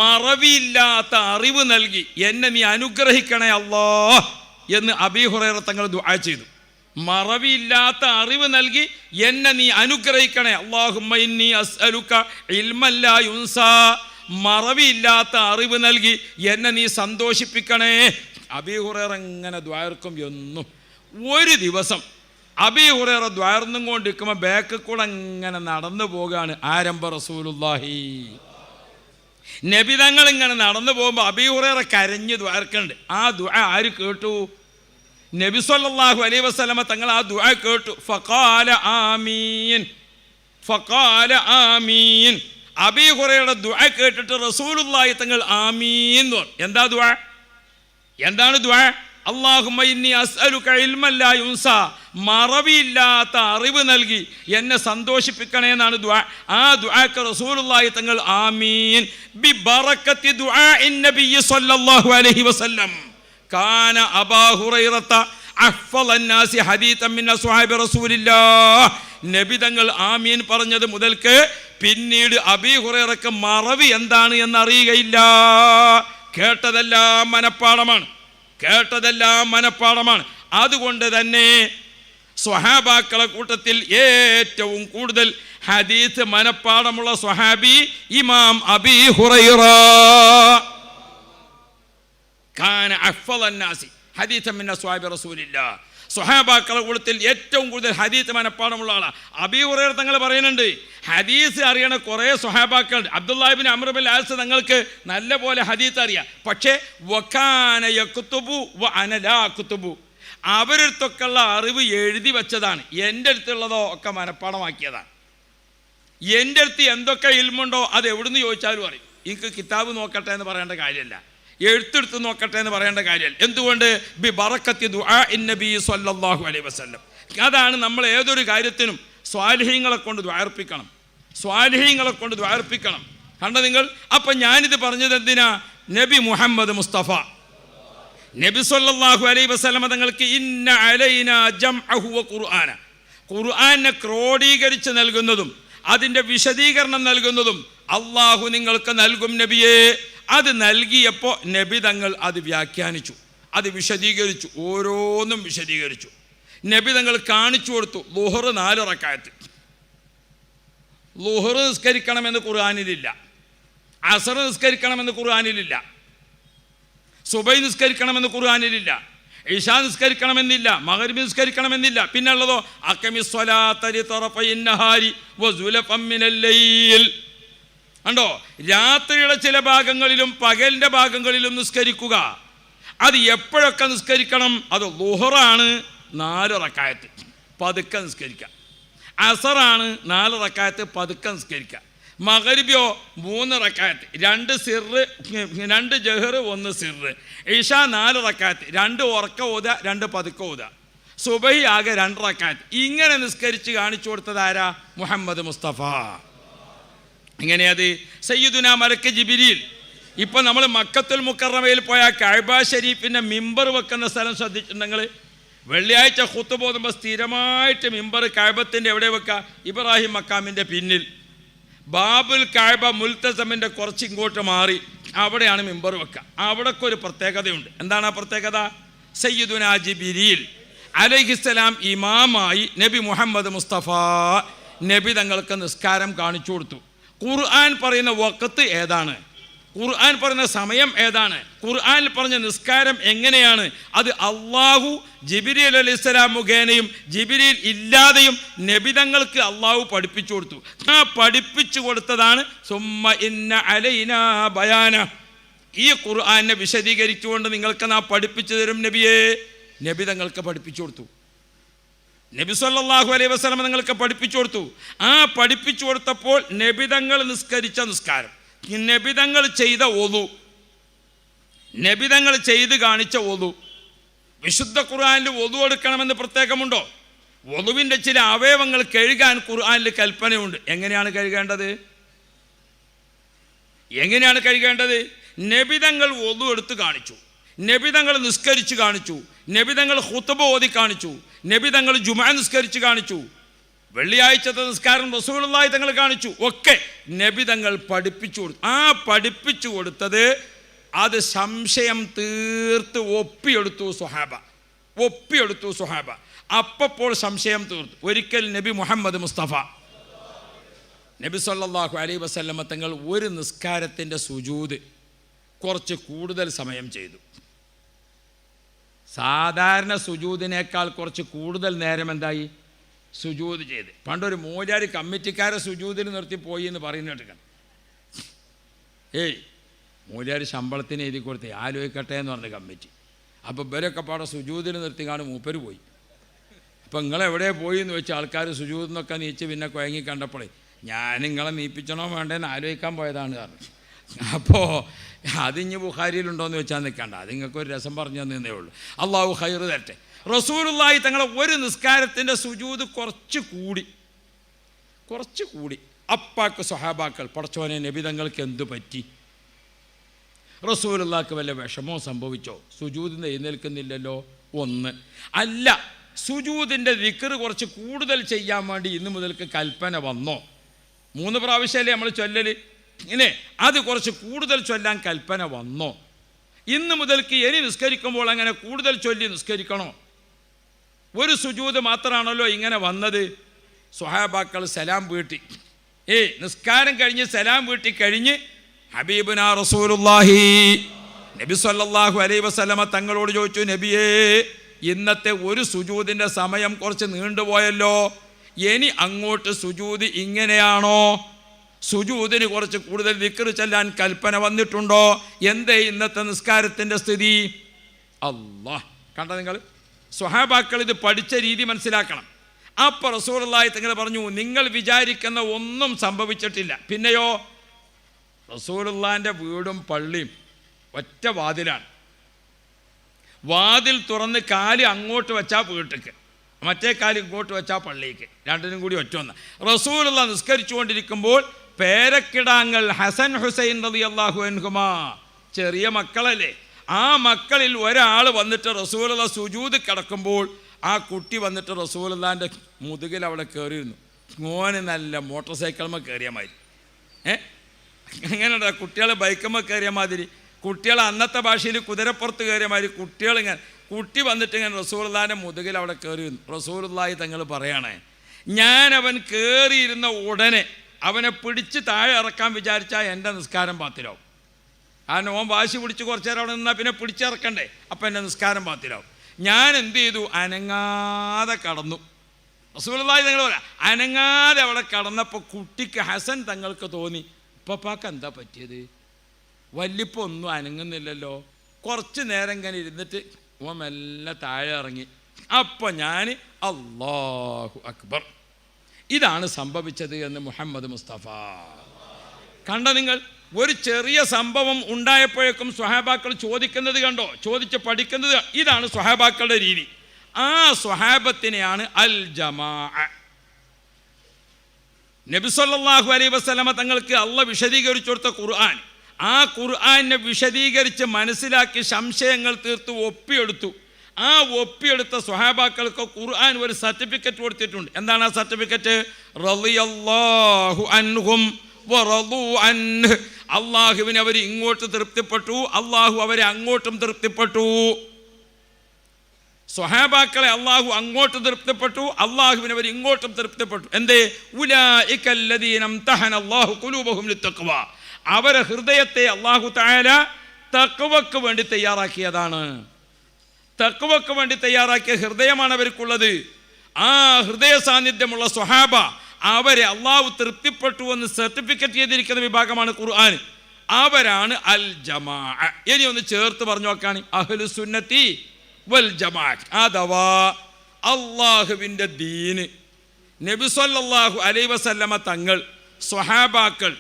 മറവിയില്ലാത്ത അറിവ് നൽകി എന്നെ നീ അനുഗ്രഹിക്കണേ അല്ലാ എന്ന് അബീ ഹുറൈറ തങ്ങൾ ദുആ ചെയ്തു. മറവിയില്ലാത്ത അറിവ് നൽകി എന്നെ നീ അനുഗ്രഹിക്കണേ. അല്ലാഹുമ്മ ഇന്നി അസ്അലുക ഇൽമൻ ലാ യുൻസാ, മറവിയില്ലാത്ത അറിവ് നൽകി എന്നെ നീ സന്തോഷിപ്പിക്കണേ. അബീ ഹുറൈറ ഇങ്ങനെ ദ്വാർക്കും. എന്നും ഒരു ദിവസം അബീ ഹുറൈറ ദ്വാർന്നും കൊണ്ടിരിക്കുമ്പോൾ ബാക്കിൽ കൂടെ ഇങ്ങനെ നടന്നു പോകാണ് ആരംഭ റസൂലുള്ളാഹി. നബി തങ്ങൾ ഇങ്ങനെ നടന്നു പോകുമ്പോൾ അബീ ഹുറൈറ കരഞ്ഞ് ദ്വാർക്കുന്നുണ്ട്. ആ ദുആ ആര് കേട്ടു? നബി സല്ലല്ലാഹു അലൈഹി വസല്ലമ തങ്ങൾ ആ ദുആ കേട്ടു. ഫഖാല ആമീൻ, ഫഖാല ആമീൻ. അബീ ഹുറൈറയുടെ ദുആ കേട്ടിട്ട് റസൂലുള്ളാഹി തങ്ങൾ ആമീൻ എന്ന് പറഞ്ഞു. എന്താ ദുആ? എന്താണ് ദുആ? അല്ലാഹുമ്മ ഇന്നി അസ്അലുക ഇൽമൻ ലാ യുൻസാ, മറവിയില്ലാത്ത അറിവ് നൽകി എന്നെ സന്തോഷിപ്പിക്കണേ എന്നാണ് ദുആ. ആ ദുആക്ക് റസൂലുള്ളാഹി തങ്ങൾ ആമീൻ. ബി ബറക്കത്തി ദുആഇൻ നബി സല്ലല്ലാഹു അലൈഹി വസല്ലം കാന അബൂ ഹുറൈറത അഹ്ഫളൻ നാസി ഹദീതൻ മിൻ അസ്ഹാബി റസൂലില്ലാഹ്. നബി തങ്ങൾ ആമീൻ പറഞ്ഞത് മുതൽക്ക് പിന്നീട് അബീ ഹുറൈറക്ക് മറവി എന്താണ് എന്നറിയുകയില്ല. കേട്ടതെല്ലാം മനപ്പാടമാണ്, കേട്ടതെല്ലാം മനപ്പാടമാണ്. അതുകൊണ്ട് തന്നെ സ്വഹാബാക്കളെ കൂട്ടത്തിൽ ഏറ്റവും കൂടുതൽ ഹദീസ് മനപ്പാടമുള്ള സ്വഹാബി ഇമാം അബീ ഹുറൈറ. കാന അഹ്ഫളൻ നാസി ഹദീസൻ മിൻ അസ്ഹാബി റസൂലില്ലാഹ്. സ്വഹാബാക്കളെ കൂട്ടത്തിൽ ഏറ്റവും കൂടുതൽ ഹദീസ് മനപ്പാടമുള്ള ആളാണ് അബീ ഹുറൈറ. തങ്ങൾ പറയുന്നുണ്ട്, ഹദീസ് അറിയണ കുറേ സ്വഹാബാക്കളുണ്ട്. അബ്ദുല്ലാഹി ഇബ്നു അംർ ഇബ്നുൽ ആസ് തങ്ങൾക്ക് നല്ല പോലെ ഹദീസ് അറിയാം. പക്ഷേ വകാന യക്തുബു വ അന ലാ അക്തുബു, അവരടുത്തൊക്കെയുള്ള അറിവ് എഴുതി വെച്ചതാണ്, എൻ്റെ അടുത്തുള്ളതോ ഒക്കെ മനപ്പാടമാക്കിയതാണ്. എൻ്റെ അടുത്ത് എന്തൊക്കെ ഇൽമുണ്ടോ അത് എവിടുന്ന് ചോദിച്ചാലും അറിയും. എനിക്ക് കിതാബ് നോക്കട്ടെ എന്ന് പറയേണ്ട കാര്യമല്ല, എഴുത്തെടുത്ത് നോക്കട്ടെ എന്ന് പറയേണ്ട കാര്യമല്ല. എന്തുകൊണ്ട്? ബി ബറക്കത്തി ദുആഇൻ നബി സല്ലല്ലാഹു അലൈഹി വസല്ലം. അതാണ് നമ്മൾ ഏതൊരു കാര്യത്തിനും സ്വാലിഹീങ്ങളെ കൊണ്ട് ദ്വാർപ്പിക്കണം, സ്വാലിഹീങ്ങളെ കൊണ്ട് ദ്വാർപ്പിക്കണം. കണ്ട നിങ്ങൾ. അപ്പം ഞാനിത് പറഞ്ഞത് എന്തിനാ? നബി മുഹമ്മദ് മുസ്തഫ നബി സല്ലല്ലാഹു അലൈഹി വസല്ലം തങ്ങൾക്ക് ഇന്ന അലൈനാ ജംഅഹു വ ഖുർആന, ഖുർആനെ ക്രോഡീകരിച്ച് നൽകുന്നതും അതിൻ്റെ വിശദീകരണം നൽകുന്നതും അള്ളാഹു നിങ്ങൾക്ക് നൽകും നബിയെ. അത് നൽകിയപ്പോൾ നബി തങ്ങൾ അത് വ്യാഖ്യാനിച്ചു, അത് വിശദീകരിച്ചു, ഓരോന്നും വിശദീകരിച്ചു. നബി തങ്ങൾ കാണിച്ചു കൊടുത്തു. ളുഹർ 4 റക്അത്ത്, ളുഹർ നിസ്കരിക്കണമെന്ന് ഖുർആനിലില്ല, അസർ നിസ്കരിക്കണമെന്ന് ഖുർആനിലില്ല, സുബൈ നിസ്കരിക്കണമെന്ന് ഖുർആനിലില്ല, ഇശാ നിസ്കരിക്കണമെന്നില്ല, മഗ്രിബ് നിസ്കരിക്കണമെന്നില്ല. പിന്നെ ഉള്ളതോ അഖിമിസ് സ്വലാത്ത ലിതറഫൈൻ നഹാരി വസുലഫൻ മിനൽ ലൈൽ. കണ്ടോ? രാത്രിയുടെ ചില ഭാഗങ്ങളിലും പകലിൻ്റെ ഭാഗങ്ങളിലും നിസ്കരിക്കുക. അത് എപ്പോഴൊക്കെ നിസ്കരിക്കണം? അത് ളുഹറാണ് 4 റക്അത്ത് പതുക്കെ നിസ്കരിക്കുക, അസറാണ് 4 റക്അത്ത് പതുക്കെ നിസ്കരിക്കുക, മഗ്രിബോ 3 റക്അത്ത് 2 സിറ് 2 ജഹർ 1 സിറ്, ഇശ 4 റക്അത്ത് 2 ഉറക്ക ഓതുക 2 പതുക്കെ ഓതുക, സുബഹി ആകെ 2 റക്അത്ത്. ഇങ്ങനെ നിസ്കരിച്ച് കാണിച്ചു കൊടുത്തത് ആരാ? മുഹമ്മദ് മുസ്തഫ. എങ്ങനെയത്? സയ്യിദുനാ മലക്ക് ജിബ്രീൽ. ഇപ്പം നമ്മൾ മക്കത്തുൽ മുക്കറമയിൽ പോയ കഅബ ഷരീഫിൻ്റെ മിമ്പർ വെക്കുന്ന സ്ഥലം ശ്രദ്ധിച്ചിട്ടുണ്ടെങ്കിൽ വെള്ളിയാഴ്ച ഖുത്ബ ഓതുമ്പോൾ സ്ഥിരമായിട്ട് മിമ്പർ കഅബത്തിൻ്റെ എവിടെ വെക്കുക? ഇബ്രാഹിം മക്കാമിൻ്റെ പിന്നിൽ. ബാബുൽ കഅബ മുൽത്തസമിൻ്റെ കുറച്ച് ഇങ്ങോട്ട് മാറി അവിടെയാണ് മിമ്പർ വെക്കുക. അവിടൊക്കെ ഒരു പ്രത്യേകതയുണ്ട്. എന്താണ് ആ പ്രത്യേകത? സയ്യിദുനാ ജിബ്രീൽ അലൈഹിസ്സലാം ഇമാമായി നബി മുഹമ്മദ് മുസ്തഫ നബി തങ്ങൾക്ക് നിസ്കാരം കാണിച്ചു കൊടുത്തു. ഖുർആൻ പറയുന്ന വഖത്ത് ഏതാണ്? ഖുർആൻ പറയുന്ന സമയം ഏതാണ്? ഖുർആനിൽ പറഞ്ഞ നിസ്കാരം എങ്ങനെയാണ്? അത് അള്ളാഹു ജിബ്രീൽ അലൈഹിസ്സലാം മുഖേനയും ജിബ്രീൽ ഇല്ലാതെയും നബിതങ്ങൾക്ക് അള്ളാഹു പഠിപ്പിച്ചു കൊടുത്തു. ആ പഠിപ്പിച്ചു കൊടുത്തതാണ് സുമ്മ ഇന്ന അലൈനാ ബയാന. ഈ ഖുർആനെ വിശദീകരിച്ചുകൊണ്ട് നിങ്ങൾക്ക് നാം പഠിപ്പിച്ചു തരും നബിയെ. നബിതങ്ങൾക്ക് പഠിപ്പിച്ചു കൊടുത്തു. നബി സല്ലല്ലാഹു അലൈഹി വസല്ലം നിങ്ങൾക്ക് പഠിപ്പിച്ചു കൊടുത്തു. ആ പഠിപ്പിച്ചു കൊടുത്തപ്പോൾ നബിതങ്ങൾ നിസ്കരിച്ച നിസ്കാരം, നബിതങ്ങൾ ചെയ്ത ഒളു, നബിതങ്ങൾ ചെയ്ത് കാണിച്ച ഒളു, വിശുദ്ധ ഖുർആനിൽ ഒളു എടുക്കണമെന്ന് പ്രത്യേകമുണ്ടോ? ഒളുവിൻ്റെ ചില അവയവങ്ങൾ കഴുകാൻ ഖുർആനിൽ കൽപ്പനയുണ്ട്. എങ്ങനെയാണ് കഴുകേണ്ടത്? എങ്ങനെയാണ് കഴുകേണ്ടത്? നബിതങ്ങൾ ഒളു എടുത്ത് കാണിച്ചു, നബിതങ്ങൾ നിസ്കരിച്ച് കാണിച്ചു, നബിതങ്ങൾ ഖുത്ബ ഓതി കാണിച്ചു, നബിതങ്ങൾ ജുമുഅ നിസ്കരിച്ച് കാണിച്ചു, വെള്ളിയാഴ്ചത്തെ നിസ്കാരം റസൂലുള്ളാഹി തങ്ങൾ കാണിച്ചു. ഒക്കെ നബിതങ്ങൾ പഠിപ്പിച്ചു കൊടുത്തു. ആ പഠിപ്പിച്ചു കൊടുത്തത് അത് സംശയം തീർത്ത് ഒപ്പിയെടുത്തു സ്വഹാബ, ഒപ്പിയെടുത്തു സ്വഹാബ. അപ്പോൾ സംശയം തീർത്തു. ഒരിക്കൽ നബി മുഹമ്മദ് മുസ്തഫ നബി സല്ലല്ലാഹു അലൈഹി വസല്ലമ തങ്ങൾ ഒരു നിസ്കാരത്തിൻ്റെ സുജൂദ് കുറച്ച് കൂടുതൽ സമയം ചെയ്തു. സാധാരണ സുജൂദിനേക്കാൾ കുറച്ച് കൂടുതൽ നേരം എന്തായി? സുജൂദ് ചെയ്ത്. പണ്ടൊരു മൂലാരി കമ്മിറ്റിക്കാരെ സുജൂദിന് നിർത്തി പോയി എന്ന് പറയുന്നിട്ട്, മൂലാരി ശമ്പളത്തിന് എഴുതി കൊടുത്ത് ആലോചിക്കട്ടെ എന്ന് പറഞ്ഞ കമ്മിറ്റി. അപ്പോൾ ഇവരൊക്കെ പാടെ സുജൂദിന് നിർത്തിക്കാണ്ട് മൂപ്പര് പോയി. അപ്പം നിങ്ങളെവിടെ പോയി എന്ന് വെച്ചാൽ ആൾക്കാർ സുജൂദിന്നൊക്കെ നീച്ച് പിന്നെ കുഴങ്ങി കണ്ടപ്പോഴേ ഞാൻ നിങ്ങളെ നീപ്പിച്ചണോ വേണ്ടേന്ന് ആലോചിക്കാൻ പോയതാണ് കാരണം. അപ്പോൾ അതിഞ്ഞ് ബുഖാരിയിലുണ്ടോയെന്ന് വെച്ചാൽ നിൽക്കണ്ട, അത് നിങ്ങൾക്കൊരു രസം പറഞ്ഞു തന്നേ ഉള്ളൂ. അള്ളാഹു ഖൈർ തരട്ടെ. റസൂലുള്ളാഹി തങ്ങളെ ഒരു നിസ്കാരത്തിൻ്റെ സുജൂദ് കുറച്ച് കൂടി അപ്പാക്ക് സ്വഹാബാക്കൾ പടച്ചോനെ നബി തങ്ങൾക്ക് എന്തു പറ്റി, റസൂലുള്ളാഹിക്ക് വല്ല വിഷമോ സംഭവിച്ചോ, സുജൂദിന് എഴുന്നേൽക്കുന്നില്ലല്ലോ? ഒന്ന് അല്ല, സുജൂദിൻ്റെ ദിക്ർ കുറച്ച് കൂടുതൽ ചെയ്യാൻ വേണ്ടി ഇന്ന് മുതൽക്ക് കൽപ്പന വന്നോ? 3 പ്രാവശ്യമല്ലേ നമ്മൾ ചൊല്ലൽ, ഇങ്ങനെ അത് കുറച്ച് കൂടുതൽ ചൊല്ലാൻ കൽപ്പന വന്നോ? ഇന്ന് മുതൽക്ക് ഇനി നിസ്കരിക്കുമ്പോൾ അങ്ങനെ കൂടുതൽ ചൊല്ലി നിസ്കരിക്കണോ? ഒരു സുജൂദ് മാത്രമാണല്ലോ ഇങ്ങനെ വന്നത്. സ്വഹാബാക്കൾ സലാം വീട്ടി, നിസ്കാരം കഴിഞ്ഞ് സലാം വീട്ടി കഴിഞ്ഞ് ഹബീബുനാ റസൂലുള്ളാഹി നബി സല്ലല്ലാഹു അലൈഹി വസല്ലമ തങ്ങളോട് ചോദിച്ചു, നബിയേ ഇന്നത്തെ ഒരു സുജൂദിൻ്റെ സമയം കുറച്ച് നീണ്ടുപോയല്ലോ, ഇനി അങ്ങോട്ട് സുജൂദ് ഇങ്ങനെയാണോ? സുജൂദിന് കുറച്ച് കൂടുതൽ ദിക്ർ ചൊല്ലാൻ കൽപ്പന വന്നിട്ടുണ്ടോ? എന്തേ ഇന്നത്തെ നിസ്കാരത്തിൻ്റെ സ്ഥിതി? അല്ലാഹ്, കണ്ട നിങ്ങൾ സ്വഹാബാക്കൾ ഇത് പഠിച്ച രീതി മനസ്സിലാക്കണം. അപ്പോൾ റസൂലുള്ളാഹി തങ്ങൾ പറഞ്ഞു, നിങ്ങൾ വിചാരിക്കുന്ന ഒന്നും സംഭവിച്ചിട്ടില്ല. പിന്നെയോ, റസൂലുള്ളാഹിൻ്റെ വീടും പള്ളിയും ഒറ്റ വാതിലാണ്. വാതിൽ തുറന്ന് കാല് അങ്ങോട്ട് വെച്ചാൽ വീട്ടിക്ക്, മറ്റേ കാല് ഇങ്ങോട്ട് വെച്ചാൽ പള്ളിക്ക്, രണ്ടിനും കൂടി ഒറ്റൊന്ന്. റസൂലുള്ളാഹി നിസ്കരിച്ചുകൊണ്ടിരിക്കുമ്പോൾ പേരക്കിടാങ്ങൾ ഹസൻ ഹുസൈൻ റളിയല്ലാഹു അൻഹുമാ, ചെറിയ മക്കളല്ലേ, ആ മക്കളിൽ ഒരാൾ വന്നിട്ട് റസൂലുള്ളാഹി സുജൂദ് കിടക്കുമ്പോൾ ആ കുട്ടി വന്നിട്ട് റസൂലുള്ളാഹിൻ്റെ മുതുകിൽ അവിടെ കയറിയിരുന്നു. മോന് നല്ല മോട്ടോർ സൈക്കിൾമ കയറിയ മാതിരി, അങ്ങനെയുണ്ട് കുട്ടികൾ ബൈക്കമ്മ കയറിയ മാതിരി, കുട്ടികൾ അന്നത്തെ ഭാഷയിൽ കുതിരപ്പുറത്ത് കയറിയ മാതിരി കുട്ടികളിങ്ങനെ, കുട്ടി വന്നിട്ട് ഇങ്ങനെ റസൂലുള്ളാഹിൻ്റെ മുതുകിൽ അവിടെ കയറിയിരുന്നു. റസൂലുള്ളാഹി തങ്ങൾ പറയണേ, ഞാൻ അവൻ കയറിയിരുന്ന ഉടനെ അവനെ പിടിച്ച് താഴെ ഇറക്കാൻ വിചാരിച്ചാൽ എൻ്റെ നിസ്കാരം ബാത്തിലാവും. കാരണം ഓൻ വാശി പിടിച്ച് കുറച്ച് നേരം അവിടെ നിന്നാൽ പിന്നെ പിടിച്ചിറക്കണ്ടേ, അപ്പം എൻ്റെ നിസ്കാരം ബാത്തിലാവും. ഞാൻ എന്ത് ചെയ്തു, അനങ്ങാതെ കടന്നു. റസൂലുള്ളാഹി തങ്ങൾ പറയാം, അനങ്ങാതെ അവിടെ കടന്നപ്പോൾ കുട്ടിക്ക് ഹസൻ തങ്ങൾക്ക് തോന്നി, ഉപ്പപ്പാക്ക് എന്താ പറ്റിയത്, വല്ലിപ്പോൾ ഒന്നും അനങ്ങുന്നില്ലല്ലോ. കുറച്ച് നേരം ഇങ്ങനെ ഇരുന്നിട്ട് ഓൻ മെല്ലെ താഴെ ഇറങ്ങി. അപ്പോൾ ഞാൻ അല്ലാഹു അക്ബർ, ഇതാണ് സംഭവിച്ചത് എന്ന് മുഹമ്മദ് മുസ്തഫ. കണ്ട നിങ്ങൾ, ഒരു ചെറിയ സംഭവം ഉണ്ടായപ്പോഴേക്കും സ്വഹാബാക്കൾ ചോദിക്കുന്നത് കണ്ടോ, ചോദിച്ച് പഠിക്കുന്നത്. ഇതാണ് സ്വഹാബാക്കളുടെ രീതി. ആ സ്വഹാബത്തിനെയാണ് അൽ ജമാഅ. നബി സല്ലല്ലാഹു അലൈഹി വസല്ലമ തങ്ങൾക്ക് അള്ളാഹ് വിശദീകരിച്ചു കൊടുത്ത ഖുർആൻ, ആ ഖുർആനെ വിശദീകരിച്ച് മനസ്സിലാക്കി സംശയങ്ങൾ തീർത്ത് ഒപ്പിയെടുത്തു. ആ ഒപ്പിയെടുത്ത സ്വഹാബാക്കൾക്ക് ഖുർആൻ ഒരു സർട്ടിഫിക്കറ്റ് കൊടുത്തിട്ടുണ്ട്. എന്താണ് ആ സർട്ടിഫിക്കറ്റ്? റളിയല്ലാഹു അൻഹും വറളു അൻഹു. അള്ളാഹുവിനെ അവർ ഇങ്ങോട്ട് തൃപ്തിപ്പെട്ടു, അള്ളാഹു അവരെ അങ്ങോട്ടും തൃപ്തിപ്പെട്ടു. സ്വഹാബാക്കളെ അള്ളാഹു അങ്ങോട്ട് തൃപ്തിപ്പെട്ടു, അള്ളാഹുവിനെ അവർ ഇങ്ങോട്ടും തൃപ്തിപ്പെട്ടു. എന്തേ? ഉലൈക അല്ലദീന ഇംതഹനല്ലാഹു ഖുലൂബഹും ലിത്തഖ്വ. അവരെ ഹൃദയത്തെ അള്ളാഹു തആല തഖ്വക്ക് വേണ്ടി തയ്യാറാക്കിയതാണ്. തഖ്വക്ക് വേണ്ടി തയ്യാറാക്കിയ ഹൃദയമാണ് അവർക്കുള്ളത്. ആ ഹൃദയ സാന്നിധ്യമുള്ള സ്വഹാബ, അവരെ അള്ളാഹു തൃപ്തിപ്പെട്ടു എന്ന് സർട്ടിഫിക്കറ്റ് ചെയ്തിരിക്കുന്ന വിഭാഗമാണ് ഖുർആൻ. അവരാണ് അൽ ജമാഅ. ഇനി ഒന്ന് ചേർത്ത് പറഞ്ഞു നോക്കാണ്, അഹ്ലു സുന്നത്തി വൽ ജമാഅ. അഥവാ അള്ളാഹുവിൻ്റെ ദീന്, നബി സല്ലല്ലാഹു അലൈഹി വസല്ലമ തങ്ങൾ, സ്വഹാബാക്കൾ,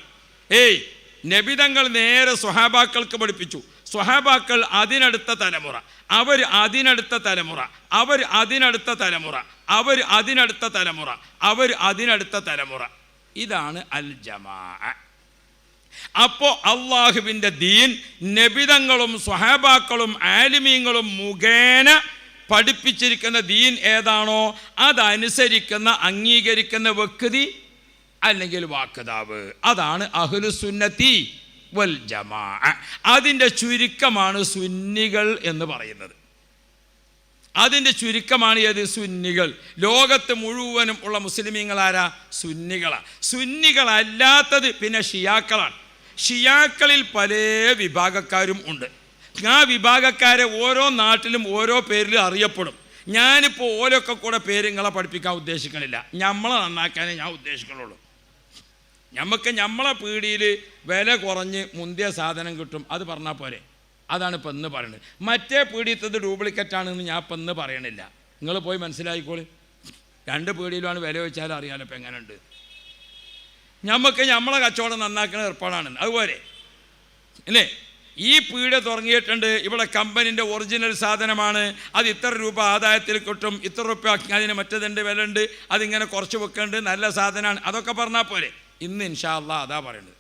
നബി തങ്ങൾ നേരെ സ്വഹാബാക്കൾക്ക് പഠിപ്പിച്ചു. സ്വഹാബാക്കൾ അതിനടുത്ത തലമുറ, അവർ അതിനടുത്ത തലമുറ, അവർ അതിനടുത്ത തലമുറ, അവർ അതിനടുത്ത തലമുറ, അവർ അതിനടുത്ത തലമുറ. ഇതാണ് അൽ ജമാഅ. അപ്പോൾ അള്ളാഹുവിൻ്റെ ദീൻ നബിതങ്ങളും സ്വഹാബാക്കളും ആലിമീങ്ങളും മുഖേന പഠിപ്പിച്ചിരിക്കുന്ന ദീൻ ഏതാണോ അതനുസരിക്കുന്ന അംഗീകരിക്കുന്ന വ്യക്തി അല്ലെങ്കിൽ വാക്താവ്, അതാണ് അഹ്ലു സുന്നത്തി വൽ ജമാഅ. അതിൻ്റെ ചുരുക്കമാണ് സുന്നികൾ എന്ന് പറയുന്നത്. അതിൻ്റെ ചുരുക്കമാണ് ഏത്? സുന്നികൾ. ലോകത്ത് മുഴുവനും ഉള്ള മുസ്ലിമീങ്ങളാരാ? സുന്നികളാണ്. സുന്നികളല്ലാത്തത് പിന്നെ ഷിയാക്കളാണ്. ഷിയാക്കളിൽ പല വിഭാഗക്കാരും ഉണ്ട്. ആ വിഭാഗക്കാരെ ഓരോ നാട്ടിലും ഓരോ പേരിൽ അറിയപ്പെടും. ഞാനിപ്പോൾ ഓരോക്കെ കൂടെ പേര് നിങ്ങളെ പഠിപ്പിക്കാൻ ഉദ്ദേശിക്കണില്ല, നമ്മളെ നന്നാക്കാനേ ഞാൻ ഉദ്ദേശിക്കുന്നുള്ളൂ. നമുക്ക് നമ്മളെ പീടിയിൽ വില കുറഞ്ഞ് മുന്തിയ സാധനം കിട്ടും, അത് പറഞ്ഞാൽ പോരെ. അതാണ് ഇപ്പം ഇന്ന് പറയുന്നത്. മറ്റേ പീടിയത്തത് ഡ്യൂപ്ലിക്കേറ്റാണെന്ന് ഞാൻ ഇപ്പം ഇന്ന് പറയണില്ല. നിങ്ങൾ പോയി മനസ്സിലായിക്കോളി. 2 പീടിയിലാണ് വില വെച്ചാൽ അറിയാലോ ഇപ്പം എങ്ങനെയുണ്ട്. നമുക്ക് നമ്മളെ കച്ചവടം നന്നാക്കുന്ന ഏർപ്പാടാണ്. അതുപോലെ അല്ലേ, ഈ പീടിക തുടങ്ങിയിട്ടുണ്ട്, ഇവിടെ കമ്പനിൻ്റെ ഒറിജിനൽ സാധനമാണ്, അത് ഇത്ര രൂപ ആദായത്തിൽ കിട്ടും, ഇത്ര രൂപ അതിന് മറ്റേതിൻ്റെ വില ഉണ്ട്, അതിങ്ങനെ കുറച്ച് വെക്കുന്നുണ്ട്, നല്ല സാധനമാണ്, അതൊക്കെ പറഞ്ഞാൽ പോരെ. ഇന്ന് ഇൻഷാ അല്ലാഹ് അതാ പറയുന്നത്.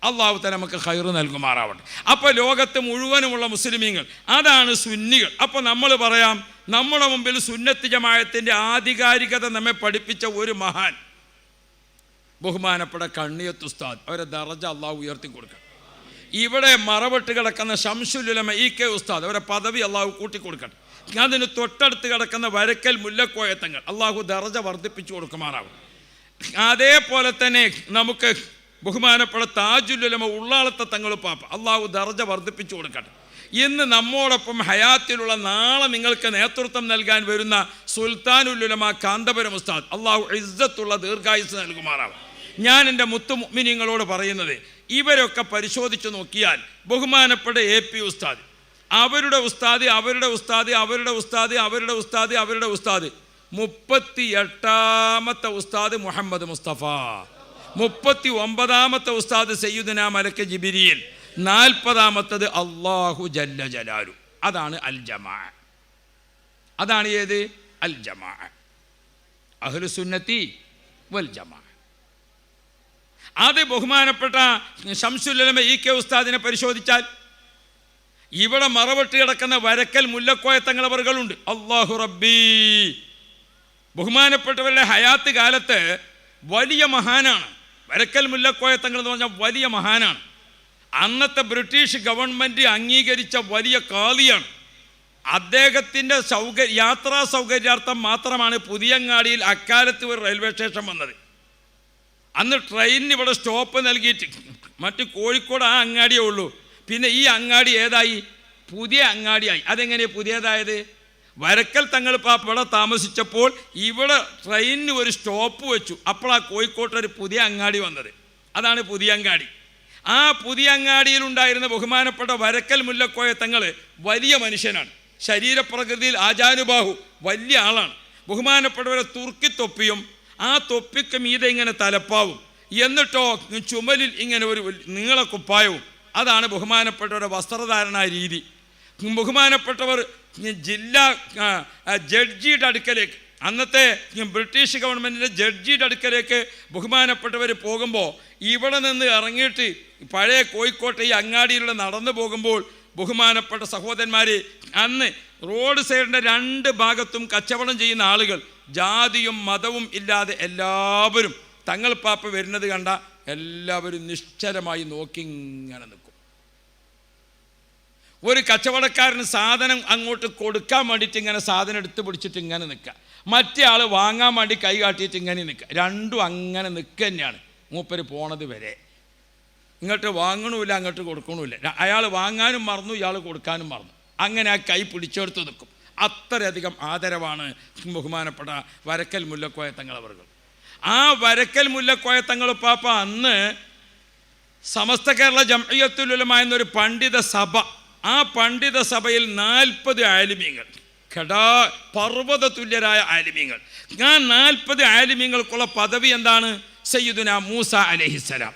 അള്ളാഹു തആല നമുക്ക് ഖൈർ നൽകുമാറാവട്ടെ. അപ്പോൾ ലോകത്ത് മുഴുവനുമുള്ള മുസ്ലിമീങ്ങൾ അതാണ് സുന്നികൾ. അപ്പോൾ നമ്മൾ പറയാം, നമ്മുടെ മുമ്പിൽ സുന്നത്ത് ജമാഅത്തിൻ്റെ ആധികാരികത നമ്മെ പഠിപ്പിച്ച ഒരു മഹാൻ ബഹുമാനപ്പെട്ട കണ്ണിയത്ത് ഉസ്താദ്, അവരെ ദറജ അള്ളാഹു ഉയർത്തി കൊടുക്കണം. ഇവിടെ മറവിട്ട് കിടക്കുന്ന ശംസുൽ ഉലമ EK ഉസ്താദ്, അവരെ പദവി അള്ളാഹു കൂട്ടിക്കൊടുക്കട്ടെ. അതിന് തൊട്ടടുത്ത് കിടക്കുന്ന വരക്കൽ മുല്ലക്കോയത്തങ്ങൾ അള്ളാഹു ദറജ വർദ്ധിപ്പിച്ചു കൊടുക്കുമാറാവും. അതേപോലെ തന്നെ നമുക്ക് ബഹുമാനപ്പെട്ട താജുൽ ഉലമ ഉള്ളാളത്തെ തങ്ങൾ പാപ്പ അള്ളാഹു ദറജ വർദ്ധിപ്പിച്ചു കൊടുക്കട്ടെ. ഇന്ന് നമ്മോടൊപ്പം ഹയാത്തിലുള്ള നാളെ നിങ്ങൾക്ക് നേതൃത്വം നൽകാൻ വരുന്ന സുൽത്താനുൽ ഉലമ കാന്തപുരം ഉസ്താദ് അള്ളാഹു ഇസ്സത്തുള്ള ദീർഘായുസ് നൽകുമാറാവും. ഞാൻ എൻ്റെ മുത്തു മുഅ്മിനീങ്ങളോട് പറയുന്നത്, ഇവരൊക്കെ പരിശോധിച്ച് നോക്കിയാൽ ബഹുമാനപ്പെട്ട AP ഉസ്താദ്, അവരുടെ ഉസ്താദ്, അവരുടെ ഉസ്താദ്, അവരുടെ ഉസ്താദ്, അവരുടെ ഉസ്താദ്, അവരുടെ ഉസ്താദ്, 38ാമത്തെ ഉസ്താദ് മുഹമ്മദ് മുസ്തഫ, 39ാമത്തെ ഉസ്താദ് സയ്യിദുനാ മലക്ക് ജിബ്രീൽ, 40ാമത്തത് അല്ലാഹു ജല്ല ജലാലു. അതാണ് അൽ ജമാഅ. അതാണ് ഏത്? അൽ ജമാഅ, അഹ്ലുസുന്നത്തി വൽ ജമാഅ. അത് ബഹുമാനപ്പെട്ട ശംസുൽ ഉലമ EK ഉസ്താദിനെ പരിശോധിച്ചാൽ ഇവിടെ മറവിട്ട് കിടക്കുന്ന വരക്കൽ മുല്ലക്കോയത്തങ്ങളവറുകളുണ്ട്. അല്ലാഹു റബ്ബി, ബഹുമാനപ്പെട്ടവരുടെ ഹയാത്ത് കാലത്ത് വലിയ മഹാനാണ്. വരക്കൽ മുല്ലക്കോയത്തങ്ങൾ എന്ന് പറഞ്ഞാൽ വലിയ മഹാനാണ്. അന്നത്തെ ബ്രിട്ടീഷ് ഗവൺമെൻറ് അംഗീകരിച്ച വലിയ കാളിയാണ്. അദ്ദേഹത്തിൻ്റെ യാത്രാ സൗകര്യാർത്ഥം മാത്രമാണ് പുതിയങ്ങാടിയിൽ അക്കാലത്ത് ഒരു റെയിൽവേ സ്റ്റേഷൻ വന്നത്. അന്ന് ട്രെയിനിന് ഇവിടെ സ്റ്റോപ്പ് നൽകിയിട്ട് മറ്റ് കോഴിക്കോട് ആ അങ്ങാടിയേ ഉള്ളൂ. പിന്നെ ഈ അങ്ങാടി ഏതായി? പുതിയ അങ്ങാടിയായി. അതെങ്ങനെയാണ് പുതിയതായത്? വരക്കൽ തങ്ങൾ പാപ്പ ഇവിടെ താമസിച്ചപ്പോൾ ഇവിടെ ട്രെയിനിന് ഒരു സ്റ്റോപ്പ് വെച്ചു. അപ്പോഴാണ് കോഴിക്കോട്ടൊരു പുതിയ അങ്ങാടി വന്നത്. അതാണ് പുതിയ അങ്ങാടി. ആ പുതിയ അങ്ങാടിയിലുണ്ടായിരുന്ന ബഹുമാനപ്പെട്ട വരക്കൽ മുല്ലക്കോയ തങ്ങൾ വലിയ മനുഷ്യനാണ്. ശരീരപ്രകൃതിയിൽ ആജാനുബാഹു, വലിയ ആളാണ്. ബഹുമാനപ്പെട്ടവരെ തുർക്കി തൊപ്പിയും ആ തൊപ്പിക്ക് മീതെ ഇങ്ങനെ തലപ്പാവും, എന്നിട്ടോ ചുമലിൽ ഇങ്ങനെ ഒരു നീള കുപ്പായവും. അതാണ് ബഹുമാനപ്പെട്ടവരുടെ വസ്ത്രധാരണ രീതി. ബഹുമാനപ്പെട്ടവർ ജില്ലാ ജഡ്ജിയുടെ അടുക്കലേക്ക്, അന്നത്തെ ബ്രിട്ടീഷ് ഗവൺമെൻറ്റിൻ്റെ ജഡ്ജിയുടെ അടുക്കലേക്ക് ബഹുമാനപ്പെട്ടവർ പോകുമ്പോൾ ഇവിടെ നിന്ന് ഇറങ്ങിയിട്ട് പഴയ കോഴിക്കോട്ടെ ഈ അങ്ങാടിയിലൂടെ നടന്നു പോകുമ്പോൾ ബഹുമാനപ്പെട്ട സഹോദരന്മാർ, അന്ന് റോഡ് സൈഡിൻ്റെ 2 ഭാഗത്തും കച്ചവടം ചെയ്യുന്ന ആളുകൾ ജാതിയും മതവും ഇല്ലാതെ എല്ലാവരും തങ്ങൾ പാപ്പ വരുന്നത് കണ്ട എല്ലാവരും നിശ്ചലമായി നോക്കി ഇങ്ങനെ നിൽക്കും. ഒരു കച്ചവടക്കാരന് സാധനം അങ്ങോട്ട് കൊടുക്കാൻ വേണ്ടിയിട്ട് ഇങ്ങനെ സാധനം എടുത്ത് പിടിച്ചിട്ട് ഇങ്ങനെ നിൽക്കുക, മറ്റേ ആൾ വാങ്ങാൻ വേണ്ടി കൈ കാട്ടിയിട്ട് ഇങ്ങനെ നിൽക്കുക. രണ്ടും അങ്ങനെ നിൽക്കുക തന്നെയാണ് മൂപ്പര് പോണത് വരെ. ഇങ്ങോട്ട് വാങ്ങണമില്ല, അങ്ങോട്ട് കൊടുക്കണമില്ല. അയാൾ വാങ്ങാനും മറന്നു, ഇയാൾ കൊടുക്കാനും മറന്നു. അങ്ങനെ ആ കൈ പിടിച്ചെടുത്ത് നിൽക്കും. അത്രയധികം ആദരവാണ് ബഹുമാനപ്പെട്ട വരക്കൽ മുല്ലക്കോയ തങ്ങളവറുകൾ. ആ വരക്കൽ മുല്ലക്കോയ തങ്ങൾ പാപ്പ അന്ന് സമസ്ത കേരള ജംഇയ്യത്തുൽ ഉലമ എന്നൊരു പണ്ഡിത സഭ, ആ പണ്ഡിത സഭയിൽ 40 ആലിമീങ്ങൾ, പർവ്വത തുല്യരായ ആലിമീങ്ങൾ. ആ 40 ആലിമീങ്ങൾക്കുള്ള പദവി എന്താണ്? സയ്യിദുനാ മൂസ അലൈഹിസ്സലാം.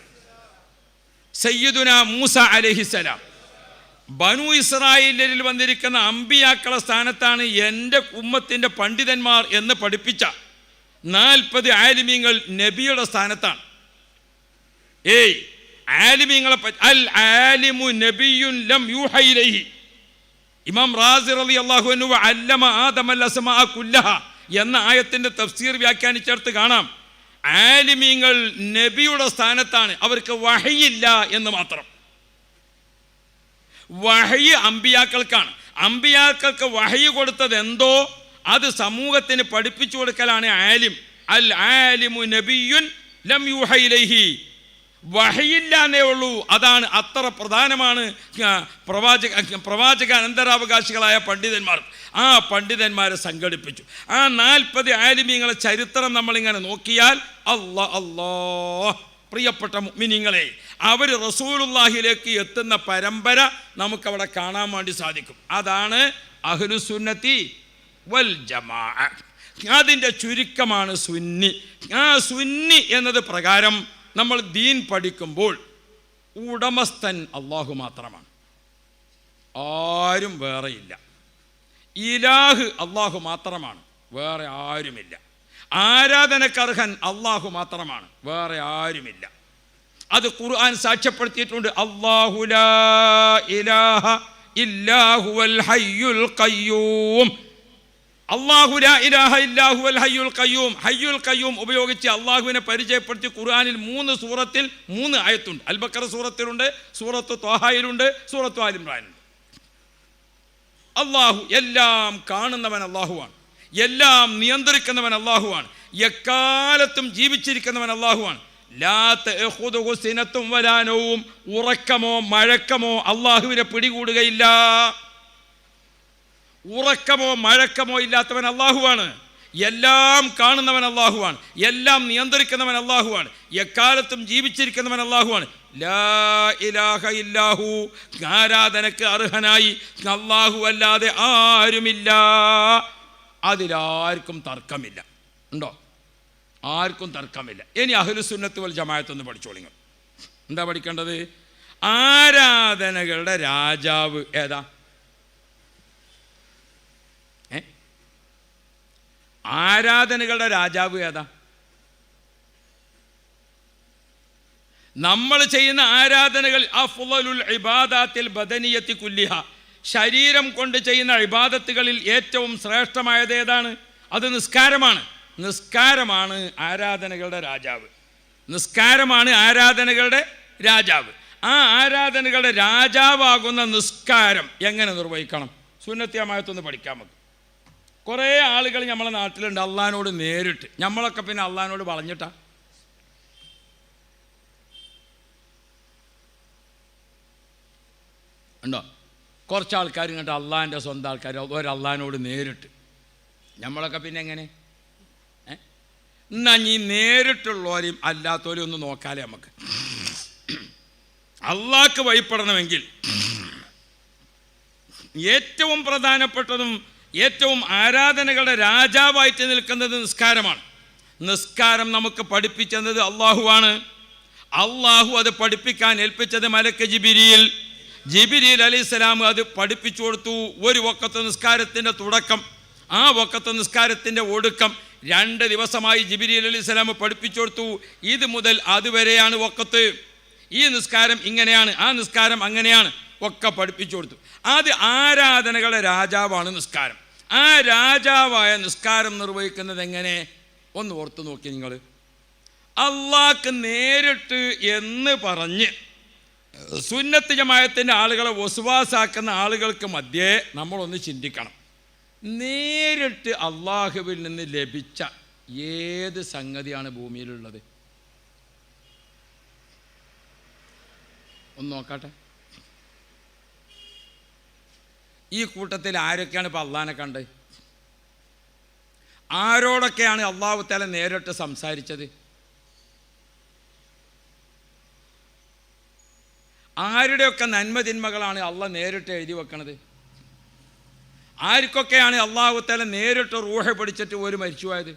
സയ്യിദുനാ മൂസ അലൈഹിസ്സലാം ബനു ഇസ്രായേലിൽ വന്നിരിക്കുന്ന അമ്പിയാക്കളുടെ സ്ഥാനത്താണ് എൻ്റെ ഉമ്മത്തിൻ്റെ പണ്ഡിതന്മാർ എന്ന് പഠിപ്പിച്ച 40 ആലിമീങ്ങൾ നബിയുടെ സ്ഥാനത്താണ്. ആലിമീങ്ങളെ അൽ ആലിമു നബിയുൻ ലം യൂഹ ഇലൈഹി. ഇമാം റാസി റളിയല്ലാഹു അൻഹു അല്ലമ ആദമൽ അസ്മാഅ കുല്ലഹ എന്ന ആയത്തിൻ്റെ തഫ്സീർ വ്യാഖ്യാനിച്ചെടുത്ത് കാണാം, ആലിമീങ്ങൾ നബിയുടെ സ്ഥാനത്താണ്. അവർക്ക് വഹയില്ല എന്ന് മാത്രം. വഹയി അമ്പിയാക്കൾക്കാണ്. അമ്പിയാക്കൾക്ക് വഹയി കൊടുത്തത് എന്തോ അത് സമൂഹത്തിന് പഠിപ്പിച്ചു കൊടുക്കലാണ് ആലിം. അൽ ആലിമു നബിയുൻ ലം യൂഹ ഇലൈഹി. വഹയില്ലാന്നേ ഉള്ളൂ. അതാണ് അത്ര പ്രധാനമാണ് പ്രവാചക അനന്തരാവകാശികളായ പണ്ഡിതന്മാർ. ആ പണ്ഡിതന്മാരെ സംഘടിപ്പിച്ചു. ആ 40 ആലിമീങ്ങളെ ചരിത്രം നമ്മളിങ്ങനെ നോക്കിയാൽ അല്ലാ പ്രിയപ്പെട്ട മുഅ്മിനീങ്ങളെ, അവർ റസൂലുള്ളാഹിയിലേക്ക് എത്തുന്ന പരമ്പര നമുക്കവിടെ കാണാൻ വേണ്ടി സാധിക്കും. അതാണ് അഹ്ലുസുന്നത്തി വൽ ജമാഅ. അതിൻ്റെ ചുരുക്കമാണ് സുന്നി. ആ സുന്നി എന്നത് പ്രകാരം നമ്മൾ ദീൻ പഠിക്കുമ്പോൾ ഉടമസ്ഥൻ അള്ളാഹു മാത്രമാണ്, ആരും വേറെയില്ല. ഇലാഹ് അള്ളാഹു മാത്രമാണ്, വേറെ ആരുമില്ല. ആരാധനക്കർഹൻ അള്ളാഹു മാത്രമാണ്, വേറെ ആരുമില്ല. അത് ഖുർആൻ സാക്ഷ്യപ്പെടുത്തിയിട്ടുണ്ട്. അല്ലാഹു ലാ ഇലാഹ ഇല്ലാ ഹുവൽ ഹയ്യുൽ ഖയ്യൂം. അല്ലാഹു ലാ ഇലാഹ ഇല്ലാ ഹുവൽ ഹയ്യുൽ ഖയ്യൂം. ഹയ്യുൽ ഖയ്യൂം ഉപയോഗിച്ച് അള്ളാഹുവിനെ പരിചയപ്പെടുത്തി ഖുർആനിൽ 3 സൂറത്തിൽ 3 ആയത്തുണ്ട്. അൽ ബഖറ സൂറത്തിലുണ്ട്, സൂറത്ത് ത്വാഹയിലുണ്ട്, സൂറത്ത് ആൽ ഇംറാനിലുണ്ട്. അള്ളാഹു എല്ലാം കാണുന്നവൻ അള്ളാഹുവാണ്, എല്ലാം നിയന്ത്രിക്കുന്നവൻ അള്ളാഹുവാണ്, എക്കാലത്തും ജീവിച്ചിരിക്കുന്നവൻ അള്ളാഹുവാണ്. ലാ തഅഖുദുഹു സിനത്തും വലാ നൗം. ഉറക്കമോ മഴക്കമോ അള്ളാഹുവിനെ പിടികൂടുകയില്ല. ഉറക്കമോ മഴക്കമോ ഇല്ലാത്തവൻ അള്ളാഹുവാണ്, എല്ലാം കാണുന്നവൻ അള്ളാഹുവാണ്, എല്ലാം നിയന്ത്രിക്കുന്നവൻ അള്ളാഹുവാണ്, എക്കാലത്തും ജീവിച്ചിരിക്കുന്നവൻ അള്ളാഹുവാണ്. ലാ ഇലാഹ ഇല്ലാഹു. ആരാധനക്ക് അർഹനായി അള്ളാഹു അല്ലാതെ ആരുമില്ല. അതിലാർക്കും തർക്കമില്ല. ഉണ്ടോ? ആർക്കും തർക്കമില്ല. ഇനി അഹ്ലുസുന്നത്ത് വൽ ജമാഅത്ത് ഒന്ന് പഠിച്ചോളിങ്ങൾ. എന്താ പഠിക്കേണ്ടത്? ആരാധനകളുടെ രാജാവ് ഏതാ? ആരാധനകളുടെ രാജാവ് ഏതാ? നമ്മൾ ചെയ്യുന്ന ആരാധനകൾ അഫ്ളലുൽ ഇബാദാത്തിൽ ബദനിയത്തി കുല്ലിഹ, ശരീരം കൊണ്ട് ചെയ്യുന്ന ഇബാദത്തുകളിൽ ഏറ്റവും ശ്രേഷ്ഠമായത് ഏതാണ്? അത് നിസ്കാരമാണ്. നിസ്കാരമാണ് ആരാധനകളുടെ രാജാവ്. നിസ്കാരമാണ് ആരാധനകളുടെ രാജാവ്. ആ ആരാധനകളുടെ രാജാവാകുന്ന നിസ്കാരം എങ്ങനെ നിർവഹിക്കണം? സുന്നത്തി ജമാഅത്തൊന്ന് പഠിക്കാൻ നമുക്ക്. കുറേ ആളുകൾ നമ്മളെ നാട്ടിലുണ്ട് അള്ളാഹിനോട് നേരിട്ട്. നമ്മളൊക്കെ പിന്നെ അള്ളാഹിനോട് വളഞ്ഞിട്ടാ. ഉണ്ടോ? കുറച്ച് ആൾക്കാർ ഇങ്ങോട്ട് അള്ളാഹിൻ്റെ സ്വന്തം ആൾക്കാർ ഒരള്ളാഹിനോട് നേരിട്ട്. നമ്മളൊക്കെ പിന്നെ എങ്ങനെ? എന്നാ ഈ നേരിട്ടുള്ളവരെയും അല്ലാത്തവരെയും ഒന്ന് നോക്കാലേ നമുക്ക്. അള്ളാഹ്ക്ക് വഴിപ്പെടണമെങ്കിൽ ഏറ്റവും പ്രധാനപ്പെട്ടതും ഏറ്റവും ആരാധനകളുടെ രാജാവായിട്ട് നിൽക്കുന്നത് നിസ്കാരമാണ്. നിസ്കാരം നമുക്ക് പഠിപ്പിച്ചത് അള്ളാഹുവാണ്. അള്ളാഹു അത് പഠിപ്പിക്കാൻ ഏൽപ്പിച്ചത് മലക്ക് ജിബ്രീൽ. ജിബ്രീൽ അലൈഹിസ്സലാം അത് പഠിപ്പിച്ചു കൊടുത്തു. ഒരു വഖത്ത് നിസ്കാരത്തിൻ്റെ തുടക്കം, ആ വഖത്ത് നിസ്കാരത്തിൻ്റെ ഒടുക്കം 2 ദിവസമായി ജിബ്രീൽ അലൈഹിസ്സലാം പഠിപ്പിച്ചു കൊടുത്തു. ഇത് മുതൽ അതുവരെയാണ് വഖത്ത്. ഈ നിസ്കാരം ഇങ്ങനെയാണ്, ആ നിസ്കാരം അങ്ങനെയാണ്, ഒക്കെ പഠിപ്പിച്ചു കൊടുത്തു. അത് ആരാധനകളുടെ രാജാവാണ് നിസ്കാരം. ആ രാജാവായ നിസ്കാരം നിർവഹിക്കുന്നത് എങ്ങനെ? ഒന്ന് ഓർത്തു നോക്കി നിങ്ങൾ. അള്ളാഹ്ക്ക് നേരിട്ട് എന്ന് പറഞ്ഞ് സുന്നത്ത് ജമാഅത്തിൻ്റെ ആളുകളെ വസ്വാസാക്കുന്ന ആളുകൾക്ക് മധ്യേ നമ്മളൊന്ന് ചിന്തിക്കണം. നേരിട്ട് അള്ളാഹുവിൽ നിന്ന് ലഭിച്ച ഏത് സംഗതിയാണ് ഭൂമിയിലുള്ളത്? ഒന്ന് നോക്കട്ടെ. ഈ കൂട്ടത്തിൽ ആരൊക്കെയാണ് ഇപ്പോൾ അള്ളാഹിനെ കണ്ടത്? ആരോടൊക്കെയാണ് അള്ളാഹു തആല നേരിട്ട് സംസാരിച്ചത്? ആരുടെയൊക്കെ നന്മതിന്മകളാണ് അള്ളാഹ് നേരിട്ട് എഴുതി വെക്കണത്? ആർക്കൊക്കെയാണ് അള്ളാഹു തആല നേരിട്ട് റൂഹ് പിടിച്ചിട്ട് ഒരു മരിച്ചുപോയത്?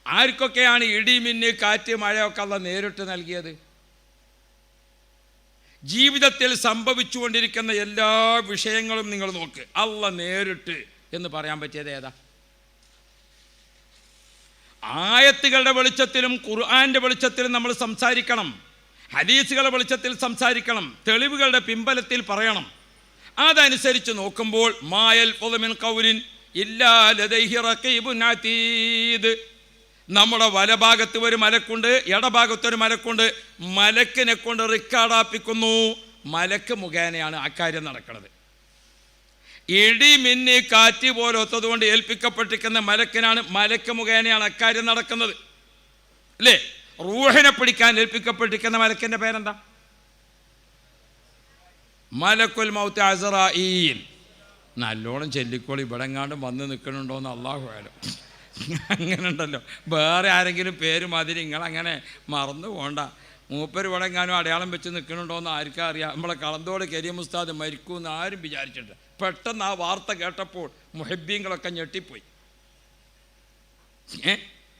ആർക്കൊക്കെയാണ് ഇടി മിന്ന് കാറ്റ് മഴയൊക്കെ അള്ളാഹ് നേരിട്ട് നൽകിയത്? ജീവിതത്തിൽ സംഭവിച്ചുകൊണ്ടിരിക്കുന്ന എല്ലാ വിഷയങ്ങളും നിങ്ങൾ നോക്ക്. അള്ളാഹ് നേരിട്ട് എന്ന് പറയാൻ പറ്റിയത് ഏതാ? ആയത്തുകളുടെ വെളിച്ചത്തിലും ഖുർആന്റെ വെളിച്ചത്തിലും നമ്മൾ സംസാരിക്കണം. ഹദീസുകളുടെ വെളിച്ചത്തിൽ സംസാരിക്കണം. തെളിവുകളുടെ പിൻബലത്തിൽ പറയണം. അതനുസരിച്ച് നോക്കുമ്പോൾ മായൽ മിൻ ഖൗലിൻ ഇല്ലാ ലദൈഹി റഖീബുൻ അതീദ്. നമ്മുടെ വലഭാഗത്ത് ഒരു മലക്കുണ്ട്, ഇടഭാഗത്തൊരു മലക്കുണ്ട്. മലക്കിനെ കൊണ്ട് റിക്കാർഡാപ്പിക്കുന്നു. മലക്ക് മുഖേനയാണ് ആ കാര്യം നടക്കുന്നത്. ഇടി മിന്നി കാറ്റ് പോലത്തത് കൊണ്ട് ഏൽപ്പിക്കപ്പെട്ടിരിക്കുന്ന മലക്കിനാണ്, മലക്ക് മുഖേനയാണ് അക്കാര്യം നടക്കുന്നത്, അല്ലേ? റൂഹിനെ പിടിക്കാൻ ഏൽപ്പിക്കപ്പെട്ടിരിക്കുന്ന മലക്കിൻ്റെ പേരെന്താ? മലക്കുൽ മൗത്ത് അസ്റായീൽ. നല്ലോണം ചെല്ലിക്കോളി. ഇവിടെ എങ്ങാണ്ടും വന്ന് നിൽക്കണുണ്ടോയെന്ന് അള്ളാഹു ആലം. അങ്ങനെ ഉണ്ടല്ലോ, വേറെ ആരെങ്കിലും പേര് മാതിരി നിങ്ങളങ്ങനെ മറന്നു പോകണ്ട. മൂപ്പര് ഇവിടെ എങ്ങാനും അടയാളം വെച്ച് നിൽക്കണുണ്ടോയെന്ന് ആർക്കും അറിയാം. നമ്മളെ കളന്തോട് കരീം ഉസ്താദ് മരിക്കുമെന്ന് ആരും വിചാരിച്ചിട്ട് പെട്ടെന്ന് ആ വാർത്ത കേട്ടപ്പോൾ മുഹബ്ബീങ്ങളൊക്കെ ഞെട്ടിപ്പോയി.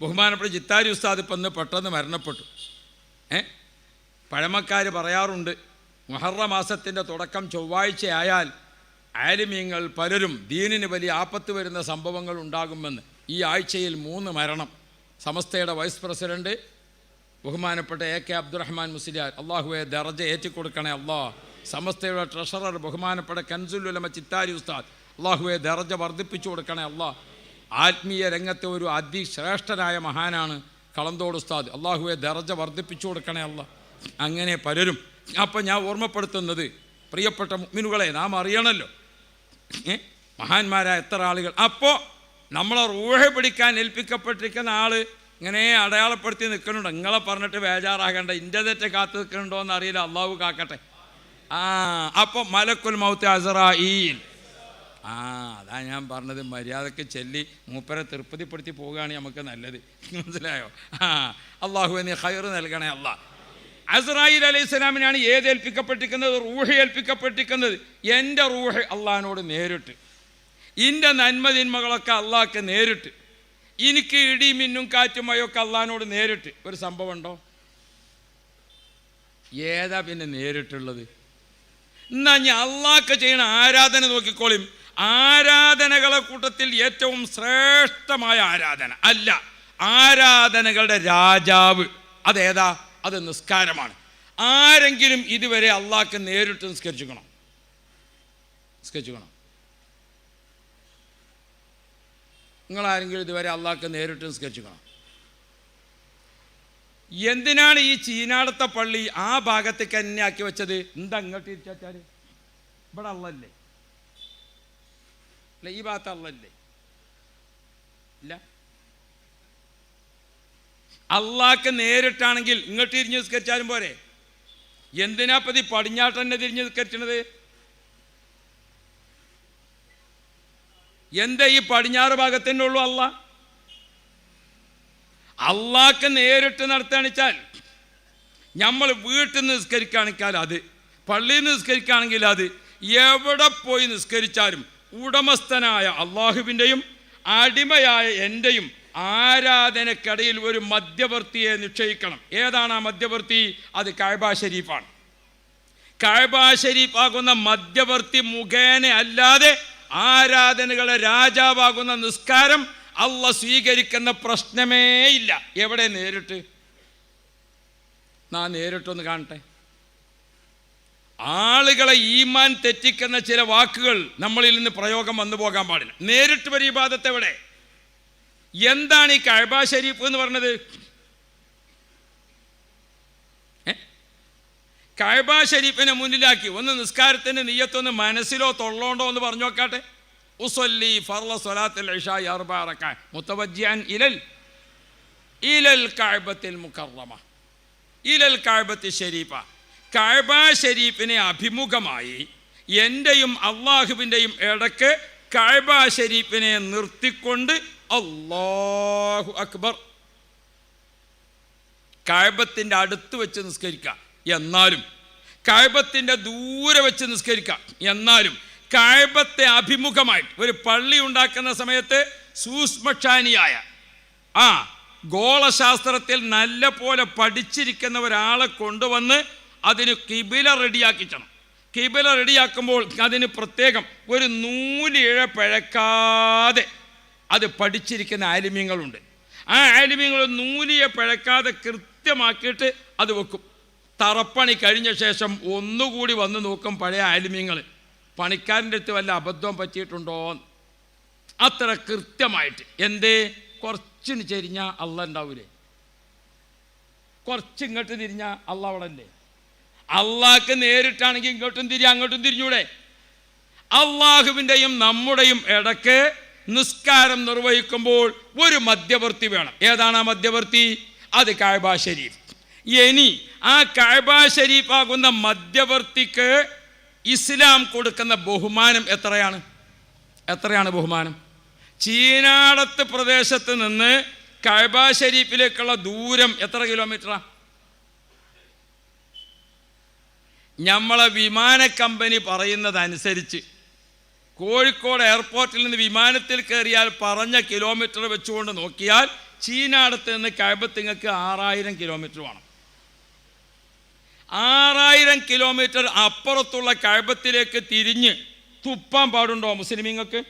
ബഹുമാനപ്പെട്ട ജിത്താരി ഉസ്താദ് ഇപ്പം ഇന്ന് പെട്ടെന്ന് മരണപ്പെട്ടു. പഴമക്കാർ പറയാറുണ്ട്, മുഹറം മാസത്തിൻ്റെ തുടക്കം ചൊവ്വാഴ്ചയായാൽ ആലിമീങ്ങൾ പലരും ദീനിന് വലിയ ആപത്ത് വരുന്ന സംഭവങ്ങൾ ഉണ്ടാകുമെന്ന്. ഈ ആഴ്ചയിൽ 3 മരണം. സമസ്തയുടെ വൈസ് പ്രസിഡൻറ്റ് ബഹുമാനപ്പെട്ട AK അബ്ദുറഹ്മാൻ മുസ്ലിയാർ, അള്ളാഹുവെ ദർജ ഏറ്റിക്കൊടുക്കണേ അള്ളാഹ്. സമസ്തയുടെ ട്രഷറർ ബഹുമാനപ്പെട്ട കൻസുൽ ഉലമ ചിത്താരി ഉസ്താദ്, അള്ളാഹുവെ ദർജ വർദ്ധിപ്പിച്ചു കൊടുക്കണേ അള്ളാഹ്. ആത്മീയ രംഗത്തെ ഒരു അതിശ്രേഷ്ഠനായ മഹാനാണ് കളന്തോട് ഉസ്താദ്, അള്ളാഹുവെ ദർജ വർദ്ധിപ്പിച്ചു കൊടുക്കണേ അള്ളാഹ്. അങ്ങനെ പലരും. അപ്പം ഞാൻ ഓർമ്മപ്പെടുത്തുന്നത്, പ്രിയപ്പെട്ട മുഅ്മിനുകളെ, നാം അറിയണമല്ലോ മഹാന്മാരായ എത്ര ആളുകൾ. അപ്പോൾ നമ്മളെ റൂഹ് പിടിക്കാൻ ഏൽപ്പിക്കപ്പെട്ടിരിക്കുന്ന ആൾ ഇങ്ങനെ അടയാളപ്പെടുത്തി നിൽക്കുന്നുണ്ട്. നിങ്ങളെ പറഞ്ഞിട്ട് ബേജാറാകണ്ട, ഇൻ്റെതെറ്റ് കാത്തു നിൽക്കുന്നുണ്ടോ എന്ന് അറിയില്ല, അള്ളാഹു കാക്കട്ടെ. അപ്പോൾ മലക്കുൽ മൗത്ത് അസ്റായീൽ, അതാ ഞാൻ പറഞ്ഞത്, മര്യാദക്ക് ചെല്ലി മൂപ്പരെ തൃപ്തിപ്പെടുത്തി പോവുകയാണെങ്കിൽ നമുക്ക് നല്ലത്. മനസ്സിലായോ? അള്ളാഹു നീ ഖൈർ നൽകണേ അള്ളാഹ്. അസ്റായീൽ അലൈഹിസ്സലാമിനാണ് ഏത് ഏൽപ്പിക്കപ്പെട്ടിരിക്കുന്നത്? റൂഹ് ഏൽപ്പിക്കപ്പെട്ടിരിക്കുന്നത്. എൻ്റെ റൂഹ് അള്ളാഹിനോട് നേരിട്ട്, എൻ്റെ നന്മതിന്മകളൊക്കെ അള്ളാഹ്ക്ക് നേരിട്ട്, എനിക്ക് ഇടി മിന്നും കാറ്റും മഴയൊക്കെ അള്ളാഹിനോട് നേരിട്ട്. ഒരു സംഭവം ഉണ്ടോ? ഏതാ പിന്നെ നേരിട്ടുള്ളത്? എന്നാ ഞാൻ അള്ളാഹ്ക്ക് ചെയ്യുന്ന ആരാധന നോക്കിക്കോളും. ആരാധനകളെ കൂട്ടത്തിൽ ഏറ്റവും ശ്രേഷ്ഠമായ ആരാധന അല്ല, ആരാധനകളുടെ രാജാവ് അതേതാ? അത് നിസ്കാരമാണ്. ആരെങ്കിലും ഇതുവരെ അള്ളാഹ്ക്ക് നേരിട്ട് നിസ്കരിച്ചുക്കണം? നിങ്ങളാരെങ്കിലും ഇതുവരെ അള്ളാഹ്ക്ക് നേരിട്ട് നിസ്കരിച്ചുക്കണം? എന്തിനാണ് ഈ ചീനാടത്തെ പള്ളി ആ ഭാഗത്തേക്ക് തന്നെ ആക്കി വെച്ചത്? എന്താ അങ്ങോട്ട് തിരിച്ചാൽ ഇവിടെ അള്ളല്ലേ? അല്ല, ഈ ഭാഗത്ത് അള്ളല്ലേ? ഇല്ല. അള്ളാഹ്ക്ക് നേരിട്ടാണെങ്കിൽ ഇങ്ങോട്ട് തിരിഞ്ഞ് നിസ്കരിച്ചാലും പോരെ? എന്തിനാ പതി പടിഞ്ഞാട്ട് തന്നെ തിരിഞ്ഞ് നിസ്കരിച്ചത്? എന്താ ഈ പടിഞ്ഞാറ് ഭാഗത്തന്നെ ഉള്ളൂ അള്ളാഹ്? അള്ളാഹ്ക്ക് നേരിട്ട് നടത്തുകയാണെച്ചാൽ നമ്മൾ വീട്ടിൽ നിന്ന് നിസ്കരിക്കുകയാണെങ്കിൽ അത്, പള്ളിയിൽ നിന്ന് നിസ്കരിക്കുകയാണെങ്കിൽ അത്, എവിടെ പോയി നിസ്കരിച്ചാലും ഉടമസ്ഥനായ അള്ളാഹുവിൻ്റെയും അടിമയായ എൻ്റെയും ആരാധനക്കിടയിൽ ഒരു മധ്യവർത്തിയെ നിശ്ചയിക്കണം. ഏതാണ് ആ മധ്യവർത്തി? അത് കഅബ ഷരീഫാണ്. കഅബ ഷരീഫാകുന്ന മധ്യവർത്തി മുഖേന അല്ലാതെ ആരാധനകളെ രാജാവാകുന്ന നിസ്കാരം അള്ളാഹ് സ്വീകരിക്കുന്ന പ്രശ്നമേ ഇല്ല. എവിടെ നേരിട്ട്? നേരിട്ടൊന്ന് കാണട്ടെ. ആളുകളെ ഈമാൻ തെറ്റിക്കുന്ന ചില വാക്കുകൾ നമ്മളിൽ നിന്ന് പ്രയോഗം വന്നു പോകാൻ പാടില്ല. നേരിട്ട് ഒരു ഇബാദത്ത് എവിടെ? എന്താണ് ഈ കഅബ ഷരീഫ് എന്ന് പറഞ്ഞത്? കഅബ ഷരീഫിനെ മുന്നിലാക്കി ഒന്ന് നിസ്കാരത്തിൻ്റെ നിയ്യത്തൊന്ന് മനസ്സിലോ തൊള്ളോണ്ടോ ഒന്ന് പറഞ്ഞു നോക്കാട്ടെ. ഉസല്ലി ഫർള സ്വലാത്തുൽ ഇശാഇ 4 റക്അ മുതവജ്ജിഅൻ ഇലൽ കഅബത്തിൽ മുകറമ ഇലൽ കഅബത്തി ഷരീഫ. കഅബ ഷരീഫിനെ അഭിമുഖമായി എൻ്റെയും അള്ളാഹുവിൻ്റെയും ഇടയ്ക്ക് കഅബ ഷരീഫിനെ നിർത്തിക്കൊണ്ട് അല്ലാഹു അക്ബർ, കഅബത്തിൻ്റെ അടുത്ത് വെച്ച് നിസ്കരിക്കുക. എന്നാലും കഅബത്തിൻ്റെ ദൂരെ വെച്ച് നിസ്കരിക്കുക. എന്നാലും കഅബത്തെ അഭിമുഖമായിട്ട് ഒരു പള്ളി ഉണ്ടാക്കുന്ന സമയത്ത് സൂക്ഷ്മക്ഷാനിയായ ഗോളശാസ്ത്രത്തിൽ നല്ല പോലെ പഠിച്ചിരിക്കുന്ന ഒരാളെ കൊണ്ടുവന്ന് അതിന് കിബില റെഡിയാക്കിച്ചണം. കിബില റെഡിയാക്കുമ്പോൾ അതിന് പ്രത്യേകം ഒരു നൂലിഴ പിഴക്കാതെ അത് പഠിച്ചിരിക്കുന്ന ആലിമ്യങ്ങളുണ്ട്. ആ ആലിമ്യങ്ങൾ നൂലിയെ പിഴക്കാതെ കൃത്യമാക്കിയിട്ട് അത് വെക്കും. തറപ്പണി കഴിഞ്ഞ ശേഷം ഒന്നുകൂടി വന്ന് നോക്കും പഴയ ആലിമ്യങ്ങൾ, പണിക്കാരൻ്റെ അടുത്ത് വല്ല അബദ്ധവും പറ്റിയിട്ടുണ്ടോ. അത്ര കൃത്യമായിട്ട്. എന്തേ? കുറച്ചിന് ചെരിഞ്ഞാൽ അള്ളാഹ് ഉണ്ടാവൂലേ? കുറച്ച് ഇങ്ങോട്ട് തിരിഞ്ഞാൽ അള്ളാഹ് അവിടെ അല്ലേ? അള്ളാഹ്ക്ക് നേരിട്ടാണെങ്കിൽ ഇങ്ങോട്ടും തിരിഞ്ഞാൽ അങ്ങോട്ടും തിരിഞ്ഞൂടെ? അള്ളാഹുവിൻ്റെയും നമ്മുടെയും ഇടയ്ക്ക് നിസ്കാരം നിർവഹിക്കുമ്പോൾ ഒരു മധ്യവർത്തി വേണം. ഏതാണ് ആ മധ്യവർത്തി? അത് കഅബ ഷരീഫ്. ഇനി ആ കഅബ ഷരീഫാകുന്ന മധ്യവർത്തിക്ക് ഇസ്ലാം കൊടുക്കുന്ന ബഹുമാനം എത്രയാണ്? ബഹുമാനം? ചീനാടത്ത് പ്രദേശത്ത് നിന്ന് കഅബ ഷരീഫിലേക്കുള്ള ദൂരം എത്ര കിലോമീറ്ററാണ്? നമ്മളെ വിമാന കമ്പനി പറയുന്നതനുസരിച്ച് കോഴിക്കോട് എയർപോർട്ടിൽ നിന്ന് വിമാനത്തിൽ കയറിയാൽ പറഞ്ഞ കിലോമീറ്റർ വെച്ചുകൊണ്ട് നോക്കിയാൽ ചീനാടത്ത് നിന്ന് കഅബത്തിങ്ങൾക്ക് 6000 കിലോമീറ്റർ വേണം. 6000 കിലോമീറ്റർ അപ്പുറത്തുള്ള കഅബത്തിലേക്ക് തിരിഞ്ഞ് തുപ്പാൻ പാടുണ്ടോ മുസ്ലിമീങ്ങൾക്ക്?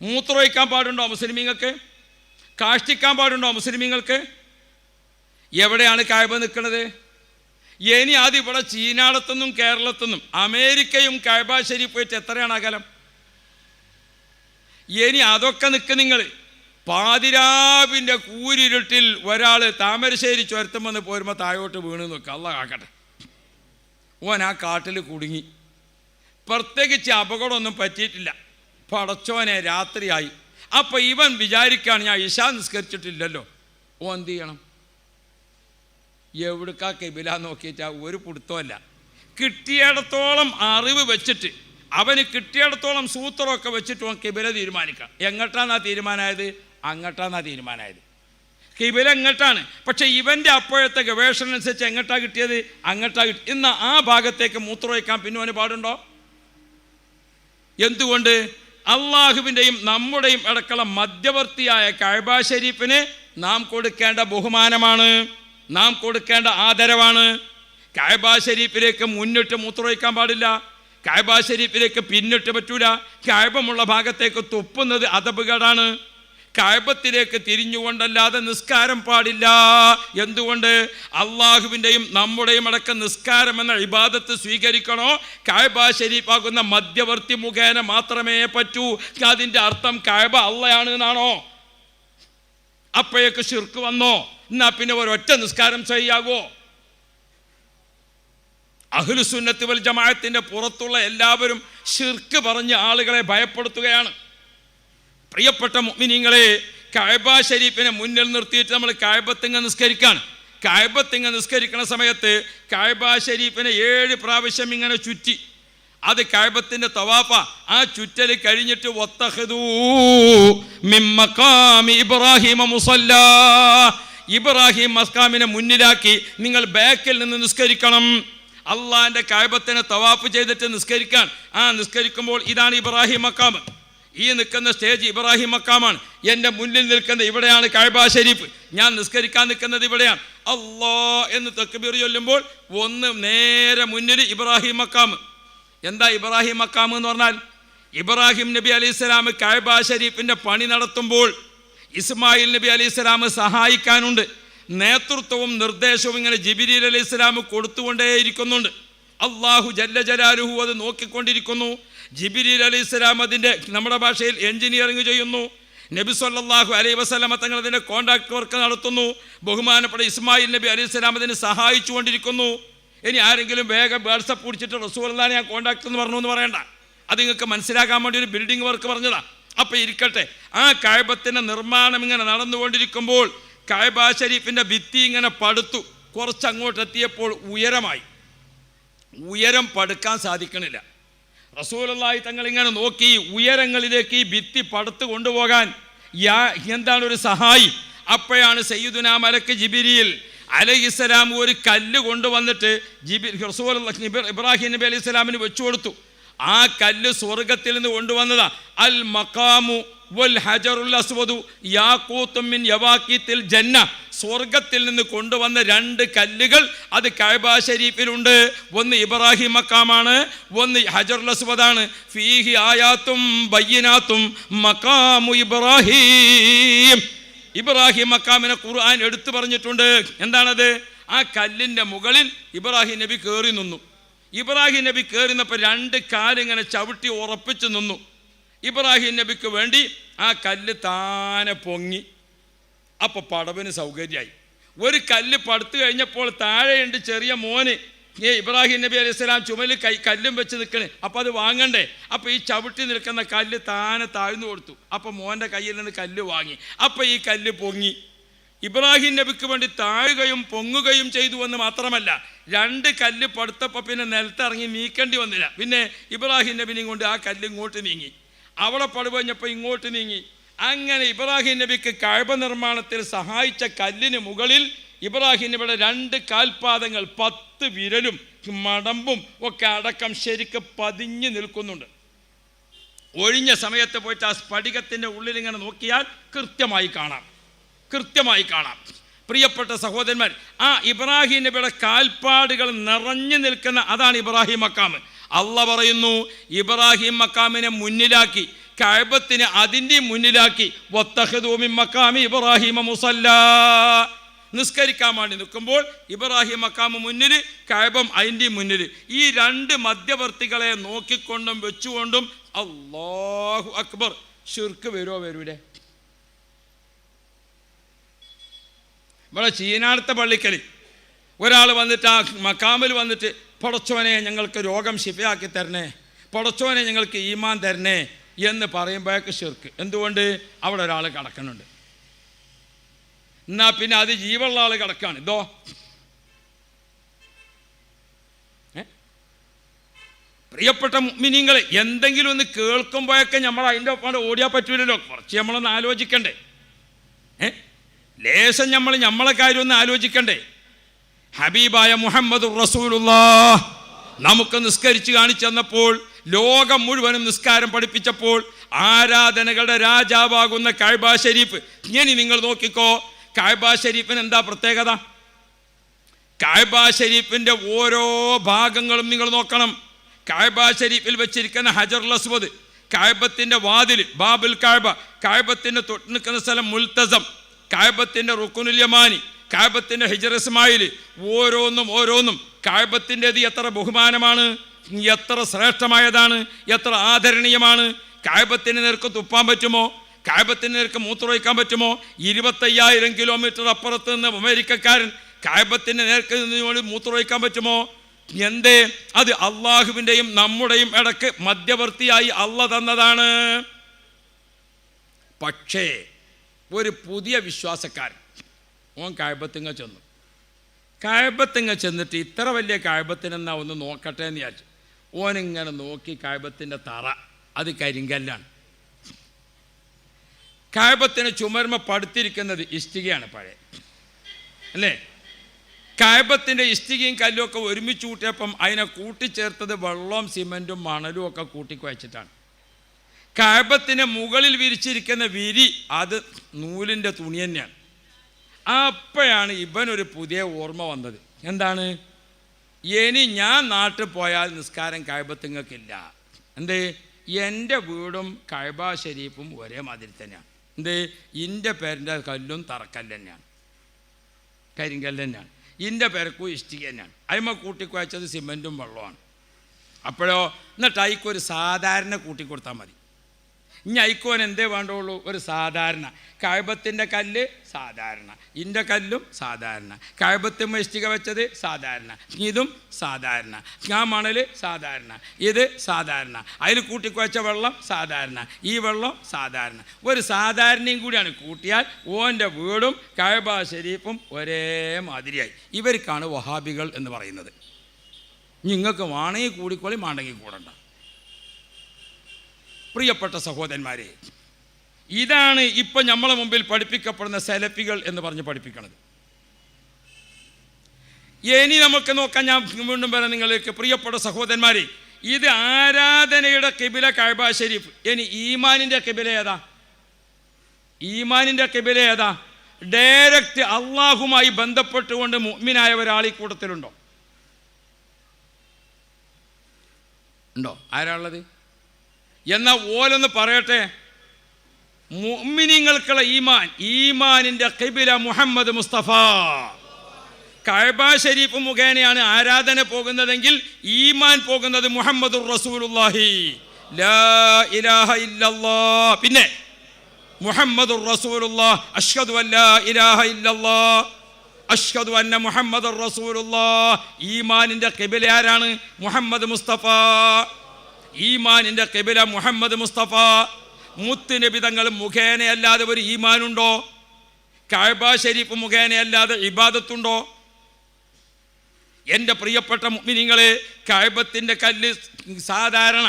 മൂത്രമൊഴിക്കാൻ പാടുണ്ടോ മുസ്ലിമീങ്ങൾക്ക്? കാഷ്ടിക്കാൻ പാടുണ്ടോ മുസ്ലിമീങ്ങൾക്ക്? എവിടെയാണ് കഅബ നിൽക്കുന്നത്? ഇനി അതിവിടെ ചീനാടത്തുനിന്നും കേരളത്തുനിന്നും അമേരിക്കയും കഅബ ഷരീഫ് വെച്ച് എത്രയാണ് അകലം? ഇനി അതൊക്കെ നിൽക്ക് നിങ്ങൾ. പാതിരാവിൻ്റെ കൂരിരുട്ടിൽ ഒരാൾ താമരശ്ശേരി ചുരത്തും വന്ന് പോരുമ്പോൾ താഴോട്ട് വീണ് നോക്കുക, അള്ളാഹ് കാക്കട്ടെ. ഓൻ ആ കാട്ടിൽ കുടുങ്ങി. പ്രത്യേകിച്ച് അപകടമൊന്നും പറ്റിയിട്ടില്ല. പടച്ചോനെ രാത്രിയായി. അപ്പം ഇവൻ വിചാരിക്കുകയാണ് ഞാൻ ഇശാ നിസ്കരിച്ചിട്ടില്ലല്ലോ. ഓൻ എന്ത് ചെയ്യണം? എവിടുക്കാ കിബില നോക്കിയിട്ട് ഒരു പിടുത്തമല്ല. കിട്ടിയിടത്തോളം അറിവ് വെച്ചിട്ട് അവന് കിട്ടിയിടത്തോളം സൂത്രമൊക്കെ വെച്ചിട്ട് ഓൻ കിബില തീരുമാനിക്കാം. എങ്ങോട്ടാണ് ആ തീരുമാനമായത്? അങ്ങോട്ടാണ് ആ തീരുമാനമായത്. കിബില എങ്ങോട്ടാണ്. പക്ഷെ ഇവൻ്റെ അപ്പോഴത്തെ ഗവേഷണം അനുസരിച്ച് എങ്ങോട്ടാണ് കിട്ടിയത്? അങ്ങോട്ടാണ് കിട്ടി. ഇന്ന് ആ ഭാഗത്തേക്ക് മൂത്രമൊഴിക്കാൻ പിന്നെ അവന് പാടുണ്ടോ? എന്തുകൊണ്ട്? അള്ളാഹുവിൻ്റെയും നമ്മുടെയും ഇടക്കുള്ള മധ്യവർത്തിയായ കഅബ ഷരീഫിന് നാം കൊടുക്കേണ്ട ബഹുമാനമാണ്, നാം കൊടുക്കേണ്ട ആദരവാണ്. കഅബ ഷരീഫിലേക്ക് മുന്നിട്ട് മൂത്രമൊഴിക്കാൻ പാടില്ല. കഅബ ഷരീഫിലേക്ക് പിന്നിട്ട് പറ്റൂല. കഅബമുള്ള ഭാഗത്തേക്ക് തുപ്പുന്നത് അദബുകേടാണ്. കഅബത്തിലേക്ക് തിരിഞ്ഞുകൊണ്ടല്ലാതെ നിസ്കാരം പാടില്ല. എന്തുകൊണ്ട്? അള്ളാഹുവിൻ്റെയും നമ്മുടെയും അടക്കം നിസ്കാരം എന്ന ഇബാദത്ത് സ്വീകരിക്കണോ കഅബ ഷരീഫാകുന്ന മധ്യവർത്തി മുഖേന മാത്രമേ പറ്റൂ. അതിൻ്റെ അർത്ഥം കഅബ അള്ളയാണ് എന്നാണോ? അപ്പോഴേക്ക് ശിർക്ക് വന്നോ? എന്നാ പിന്നെ ഒരൊറ്റ നിസ്കാരം ചെയ്യാവോ? അഹ്ലുസുന്നത്ത് വൽ ജമാഅത്തിന്റെ പുറത്തുള്ള എല്ലാവരും ശിർക്ക് പറഞ്ഞ് ആളുകളെ ഭയപ്പെടുത്തുകയാണ്. പ്രിയപ്പെട്ട മുഅ്മിനീങ്ങളെ, കഅബ ഷരീഫിനെ മുന്നിൽ നിർത്തിയിട്ട് നമ്മൾ കഅബത്തിങ്ങ നിസ്കരിക്കാണ്. കഅബത്തിങ്ങ നിസ്കരിക്കുന്ന സമയത്ത് കഅബ ഷരീഫിനെ 7 പ്രാവശ്യം ഇങ്ങനെ ചുറ്റി. അത് കഅബത്തിന്റെ തവാഫ. ആ ചുറ്റൽ കഴിഞ്ഞിട്ട് വത്തഖദൂ മിൻ മഖാമി ഇബ്രാഹിമ മുസല്ലാ, ഇബ്രാഹിം മഖാമിനെ മുന്നിലാക്കി നിങ്ങൾ ബാക്കിൽ നിന്ന് നിസ്കരിക്കണം. അള്ളാഹിൻ്റെ കഅബത്തിനെ തവാഫ് ചെയ്തിട്ട് നിസ്കരിക്കാൻ. ആ നിസ്കരിക്കുമ്പോൾ ഇതാണ് ഇബ്രാഹിം മഖാം. ഈ നിൽക്കുന്ന സ്റ്റേജ് ഇബ്രാഹിം മഖാമാണ്. എൻ്റെ മുന്നിൽ നിൽക്കുന്ന ഇവിടെയാണ് കഅബ ഷരീഫ്. ഞാൻ നിസ്കരിക്കാൻ നിൽക്കുന്നത് ഇവിടെയാണ്. അല്ലാഹ് എന്ന് തക്ബീർ ചൊല്ലുമ്പോൾ ഒന്ന് നേരെ മുന്നിൽ ഇബ്രാഹിം മഖാം. എന്താ ഇബ്രാഹിം മഖാം എന്ന് പറഞ്ഞാൽ? ഇബ്രാഹിം നബി അലൈഹി സ്വലാം കഅബ ഷരീഫിൻ്റെ പണി നടത്തുമ്പോൾ ഇസ്മായിൽ നബി അലൈഹി സ്വലാം സഹായിക്കാനുണ്ട്. നേതൃത്വവും നിർദ്ദേശവും ഇങ്ങനെ ജിബ്രീൽ അലൈഹി സ്വലാം കൊടുത്തുകൊണ്ടേയിരിക്കുന്നുണ്ട്. അള്ളാഹു ജല്ല ജലാലുഹു അത് നോക്കിക്കൊണ്ടിരിക്കുന്നു. ജിബ്രീൽ അലൈഹി സ്വലാം അതിൻ്റെ നമ്മുടെ ഭാഷയിൽ എൻജിനീയറിംഗ് ചെയ്യുന്നു. നബി സല്ലല്ലാഹു അലൈഹി വസല്ലമ തങ്ങൾ അതിൻ്റെ കോൺട്രാക്ട് വർക്ക് നടത്തുന്നു. ബഹുമാനപ്പെട്ട ഇസ്മായിൽ നബി അലൈഹി സ്വലാം അതിന് സഹായിച്ചു കൊണ്ടിരിക്കുന്നു. ഇനി ആരെങ്കിലും വേഗം വാട്സപ്പ് പിടിച്ചിട്ട് റസൂലുള്ളാഹിനെ ഞാൻ കോൺട്രാക്ട് എന്ന് പറഞ്ഞു എന്ന് പറയണ്ട. അത് നിങ്ങൾക്ക് മനസ്സിലാക്കാൻ വേണ്ടി ഒരു ബിൽഡിംഗ് വർക്ക് പറഞ്ഞതാണ്. അപ്പം ഇരിക്കട്ടെ. ആ കഅബത്തിൻ്റെ നിർമ്മാണം ഇങ്ങനെ നടന്നുകൊണ്ടിരിക്കുമ്പോൾ കഅബ ഷരീഫിൻ്റെ ഭിത്തി ഇങ്ങനെ പടുത്തു. കുറച്ചങ്ങോട്ട് എത്തിയപ്പോൾ ഉയരം പടുക്കാൻ സാധിക്കണില്ല. റസൂലുള്ളാഹി തങ്ങൾ ഇങ്ങനെ നോക്കി ഉയരങ്ങളിലേക്ക് ഈ ഭിത്തി പടുത്തു കൊണ്ടുപോകാൻ എന്താണ് ഒരു സഹായി. അപ്പോഴാണ് സയ്യിദുനാ മലക്ക് ജിബ്രീൽ അലൈഹിസ്സലാം ഒരു കല്ല് കൊണ്ടുവന്നിട്ട് ഇബ്രാഹിം നബി അലൈഹി സ്വലാമിന് വെച്ചു കൊടുത്തു. ആ കല്ല് സ്വർഗത്തിൽ നിന്ന് കൊണ്ടുവന്നതാ. അൽ മഖാമു വൽ ഹജറുൽ അസ്വദു യാഖൂത്തും മിൻ യവാഖീത്തിൽ ജന്ന. സ്വർഗത്തിൽ നിന്ന് കൊണ്ടുവന്ന 2 കല്ലുകൾ അത് കഅബ ഷരീഫിലുണ്ട്. ഒന്ന് ഇബ്രാഹിം മഖാമാണ്, ഒന്ന് ഹജറുൽ അസ്വദാണ്. ഫീഹി ആയാത്തും ബയ്യിനാത്തും മഖാമു ഇബ്രാഹിം. ഇബ്രാഹിം മഖാമിനെ ഖുർആൻ എടുത്തു പറഞ്ഞിട്ടുണ്ട്. എന്താണത്? ആ കല്ലിൻ്റെ മുകളിൽ ഇബ്രാഹിം നബി കയറി നിന്നു. ഇബ്രാഹിം നബി കയറിനപ്പോൾ 2 കാലിങ്ങനെ ചവിട്ടി ഉറപ്പിച്ച് നിന്നു. ഇബ്രാഹിം നബിക്ക് വേണ്ടി ആ കല്ല് താനെ പൊങ്ങി. അപ്പോൾ പടവിന് സൗകര്യമായി. ഒരു കല്ല് പടുത്തു കഴിഞ്ഞപ്പോൾ താഴെയുണ്ട് ചെറിയ മോന്. ഇബ്രാഹിം നബി അലൈഹി സ്വലാം ചുമലിൽ കല്ലും വെച്ച് നിൽക്കണേ. അപ്പോൾ അത് വാങ്ങണ്ടേ? അപ്പോൾ ഈ ചവിട്ടി നിൽക്കുന്ന കല്ല് താനെ താഴ്ന്നു കൊടുത്തു. അപ്പോൾ മോൻ്റെ കയ്യിൽ നിന്ന് കല്ല് വാങ്ങി. അപ്പോൾ ഈ കല്ല് പൊങ്ങി. ഇബ്രാഹിം നബിക്ക് വേണ്ടി താഴുകയും പൊങ്ങുകയും ചെയ്തു എന്ന് മാത്രമല്ല, 2 കല്ല് പടുത്തപ്പോൾ പിന്നെ നിലത്തിറങ്ങി നീക്കേണ്ടി വന്നില്ല. പിന്നെ ഇബ്രാഹിം നബിനെയും കൊണ്ട് ആ കല്ല് ഇങ്ങോട്ട് നീങ്ങി. അവിടെ പടുവഞ്ഞപ്പോൾ ഇങ്ങോട്ട് നീങ്ങി. അങ്ങനെ ഇബ്രാഹിം നബിക്ക് കഅബ നിർമ്മാണത്തിൽ സഹായിച്ച കല്ലിന് മുകളിൽ ഇബ്രാഹിം നബിയുടെ 2 കാൽപാദങ്ങൾ 10 വിരലും മടമ്പും ഒക്കെ അടക്കം ശരിക്ക് പതിഞ്ഞു നിൽക്കുന്നുണ്ട്. ഒഴിഞ്ഞ സമയത്ത് പോയിട്ട് ആ സ്ഫടികത്തിൻ്റെ ഉള്ളിൽ ഇങ്ങനെ നോക്കിയാൽ കൃത്യമായി കാണാം. പ്രിയപ്പെട്ട സഹോദരന്മാർ, ആ ഇബ്രാഹിം നബിയുടെ കാൽപ്പാടുകൾ നിറഞ്ഞു നിൽക്കുന്ന അതാണ് ഇബ്രാഹിം മക്കാം. അള്ളാഹ് പറയുന്നു, ഇബ്രാഹിം മക്കാമിനെ മുന്നിലാക്കി, കഅബത്തിനെ അതിൻ്റെ മുന്നിലാക്കി, വത്തഖദൂ മിൻ മഖാമി ഇബ്രാഹിമ മുസല്ലാ. നിസ്കരിക്കാൻ വേണ്ടി നിൽക്കുമ്പോൾ ഇബ്രാഹിം മക്കാമ് മുന്നിൽ, കഅബം അതിൻ്റെ മുന്നിൽ. ഈ 2 മധ്യവർത്തികളെ നോക്കിക്കൊണ്ടും വെച്ചുകൊണ്ടും അല്ലാഹു അക്ബർ. ശിർക്ക് വരൂലേ? ഇവിടെ ചീനാടുത്ത പള്ളിക്കൽ ഒരാൾ വന്നിട്ട് ആ മക്കാമിൽ വന്നിട്ട്, പടച്ചോനെ ഞങ്ങൾക്ക് രോഗം ശിഫയാക്കി തരണേ, പടച്ചോനെ ഞങ്ങൾക്ക് ഈമാൻ തരണേ എന്ന് പറയുമ്പോഴേക്ക് ശിർക്ക്. എന്തുകൊണ്ട്? അവിടെ ഒരാൾ കിടക്കുന്നുണ്ട്. എന്നാൽ പിന്നെ അത് ജീവുള്ള ആൾ കിടക്കാണ്. ഇതോ പ്രിയപ്പെട്ട മുഅ്മിനീങ്ങൾ, എന്തെങ്കിലും ഒന്ന് കേൾക്കുമ്പോഴൊക്കെ നമ്മൾ അതിൻ്റെ ഒപ്പം ഓടിയാൽ പറ്റൂലല്ലോ. കുറച്ച് നമ്മളൊന്ന് ആലോചിക്കണ്ടേ? ലേശം നമ്മളെ കാര്യം ഒന്ന് ആലോചിക്കണ്ടേ? ഹബീബായ മുഹമ്മദുർ റസൂലുള്ളാഹ് നമുക്ക് നിസ്കരിച്ച് കാണിച്ചു തന്നപ്പോൾ, ലോകം മുഴുവനും നിസ്കാരം പഠിപ്പിച്ചപ്പോൾ, ആരാധനകളുടെ രാജാവാകുന്ന കഅബ ശരീഫ്. ഇനി നിങ്ങൾ നോക്കിക്കോ, കഅബ ശരീഫിന് എന്താ പ്രത്യേകത? കഅബ ശരീഫിൻ്റെ ഓരോ ഭാഗങ്ങളും നിങ്ങൾ നോക്കണം. കഅബ ശരീഫിൽ വെച്ചിരിക്കുന്ന ഹജറുൽ അസ്വദ്, കഅബത്തിൻ്റെ വാതിൽ ബാബുൽ കഅബ, കഅബത്തിൻ്റെ തൊട്ട് നിൽക്കുന്ന സ്ഥലം മുൽത്തസം, കഅബത്തിൻ്റെ റുക്നുൽ യമാനി, കഅബത്തിൻ്റെ ഹിജർ ഇസ്മായിൽ, ഓരോന്നും കഅബത്തിൻ്റെത് എത്ര ബഹുമാനമാണ്, എത്ര ശ്രേഷ്ഠമായതാണ്, എത്ര ആദരണീയമാണ്. കഅബത്തിന് നേർക്ക് തുപ്പാൻ പറ്റുമോ? കഅബത്തിന് നേർക്ക് മൂത്രമൊഴിക്കാൻ പറ്റുമോ? 25,000 കിലോമീറ്റർ അപ്പുറത്ത് നിന്ന് അമേരിക്കക്കാരൻ കഅബത്തിന് നേർക്ക് നിന്ന് മൂത്രമൊഴിക്കാൻ പറ്റുമോ? എന്തേ? അത് അള്ളാഹുവിൻ്റെയും നമ്മുടെയും ഇടക്ക് മധ്യവർത്തിയായി അള്ളാഹ് തന്നതാണ്. പക്ഷേ ഒരു പുതിയ വിശ്വാസക്കാരൻ ഓൻ കഅബത്തിങ്ങ ചെന്നു. കഅബത്തിങ്ങ ചെന്നിട്ട് ഇത്ര വലിയ കഅബത്തിനെന്നാ ഒന്ന് നോക്കട്ടെ എന്ന് വിചാരിച്ചു. ഓനിങ്ങനെ നോക്കി, കഅബത്തിൻ്റെ തറ അത് കരിങ്കല്ലാണ്. കഅബത്തിന് ചുമരുമ പടുത്തിരിക്കുന്നത് ഇഷ്ടികയാണ്, പഴയ അല്ലേ? കഅബത്തിൻ്റെ ഇഷ്ടികയും കല്ലും ഒക്കെ ഒരുമിച്ച് കൂട്ടിയപ്പം അതിനെ കൂട്ടിച്ചേർത്തത് വെള്ളവും സിമൻറ്റും മണലും ഒക്കെ കൂട്ടിക്കുവച്ചിട്ടാണ്. കഅബത്തിന് മുകളിൽ വിരിച്ചിരിക്കുന്ന വിരി അത് നൂലിൻ്റെ തുണി തന്നെയാണ്. അപ്പോഴാണ് ഇവനൊരു പുതിയ ഓർമ്മ വന്നത്. എന്താണ്? ഇനി ഞാൻ നാട്ടിൽ പോയാൽ നിസ്കാരം കഅബത്തിങ്ങൾക്കില്ല. എന്തേ? എൻ്റെ വീടും കഅബ ശരീഫും ഒരേ മാതിരി തന്നെയാണ്. എന്തേ? എൻ്റെ പേരിൻ്റെ കല്ലും തറക്കല്ല് തന്നെയാണ്, കരിങ്കല്ല് തന്നെയാണ്. എൻ്റെ പേരക്കും ഇഷ്ടിക തന്നെയാണ്. അതിമ കൂട്ടിക്കുവച്ചത് സിമൻറ്റും വെള്ളമാണ്. അപ്പോഴോ എന്നിട്ട് അയക്കൊരു സാധാരണ കൂട്ടിക്കൊടുത്താൽ മതി. ഇനി അയക്കോൻ എന്തേ വേണ്ടുള്ളൂ? ഒരു സാധാരണ. കഅബത്തിൻ്റെ കല്ല് സാധാരണ, ഇൻ്റെ കല്ലും സാധാരണ, കഅബത്തുമ്മ ഇഷ്ടിക വെച്ചത് സാധാരണ, ഇതും സാധാരണ, ആ മണൽ സാധാരണ, ഇത് സാധാരണ, അതിൽ കൂട്ടിക്കുവച്ച വെള്ളം സാധാരണ, ഈ വെള്ളം സാധാരണ. ഒരു സാധാരണയും കൂടിയാണ് കൂട്ടിയാൽ ഓൻ്റെ വീടും കഅബ ശരീഫും ഒരേ മാതിരിയായി. ഇവർക്കാണ് വഹാബികൾ എന്ന് പറയുന്നത്. നിങ്ങൾക്ക് വേണമെങ്കിൽ കൂടിക്കോളി, വേണ്ടെങ്കിൽ കൂടണ്ട. പ്രിയപ്പെട്ട സഹോദരന്മാരെ, ഇതാണ് ഇപ്പം നമ്മളെ മുമ്പിൽ പഠിപ്പിക്കപ്പെടുന്ന സലഫികൾ എന്ന് പറഞ്ഞ് പഠിപ്പിക്കുന്നത്. ഇനി നമുക്ക് നോക്കാം. ഞാൻ വീണ്ടും പറയാം നിങ്ങൾക്ക്, പ്രിയപ്പെട്ട സഹോദരന്മാരെ, ഇത് ആരാധനയുടെ ഖിബില കഅബ ശരീഫ്. ഇനി ഈമാനിൻ്റെ ഖിബില ഏതാ? ഈമാനിൻ്റെ ഖിബില ഏതാ? ഡയറക്റ്റ് അള്ളാഹുമായി ബന്ധപ്പെട്ടുകൊണ്ട് മുഅ്മിനായ ഒരാൾ ഈ കൂട്ടത്തിലുണ്ടോ? ഉണ്ടോ? ആരാളുള്ളത്? എന്നാൽ ഓലൊന്ന് പറയട്ടെ. മുഅ്മിനീങ്ങൾക്കുള്ള ഈമാനിൻ്റെ ഖിബില മുഹമ്മദ് മുസ്തഫ. കഅബ ശരീഫ് മുഖേനയാണ് ആരാധന പോകുന്നതെങ്കിൽ ഈമാൻ പോകുന്നത് മുഹമ്മദുർ റസൂലുള്ളാഹി ലാ ഇലാഹ ഇല്ലല്ലാഹ്. പിന്നെ മുഹമ്മദുർ റസൂലുള്ളാഹ് അഷ്ഹദു അൻ ലാ ഇലാഹ ഇല്ലല്ലാഹ് അഷ്ഹദു അന്ന മുഹമ്മദുർ റസൂലുള്ളാഹ്. ഈമാനിൻ്റെ ഖിബില ആരാണ്? മുഹമ്മദ് മുസ്തഫ. ഈമാനിൻ്റെ ഖിബില മുഹമ്മദ് മുസ്തഫ. മുത്തുനബി തങ്ങൾ മുഖേനയല്ലാതെ ഒരു ഈമാനുണ്ടോ? കഅബ ശരീഫ് മുഖേനയല്ലാതെ ഇബാദത്തുണ്ടോ? എൻ്റെ പ്രിയപ്പെട്ട മുഅ്മിനീങ്ങളെ, കഅബത്തിൻ്റെ കല്ല് സാധാരണ,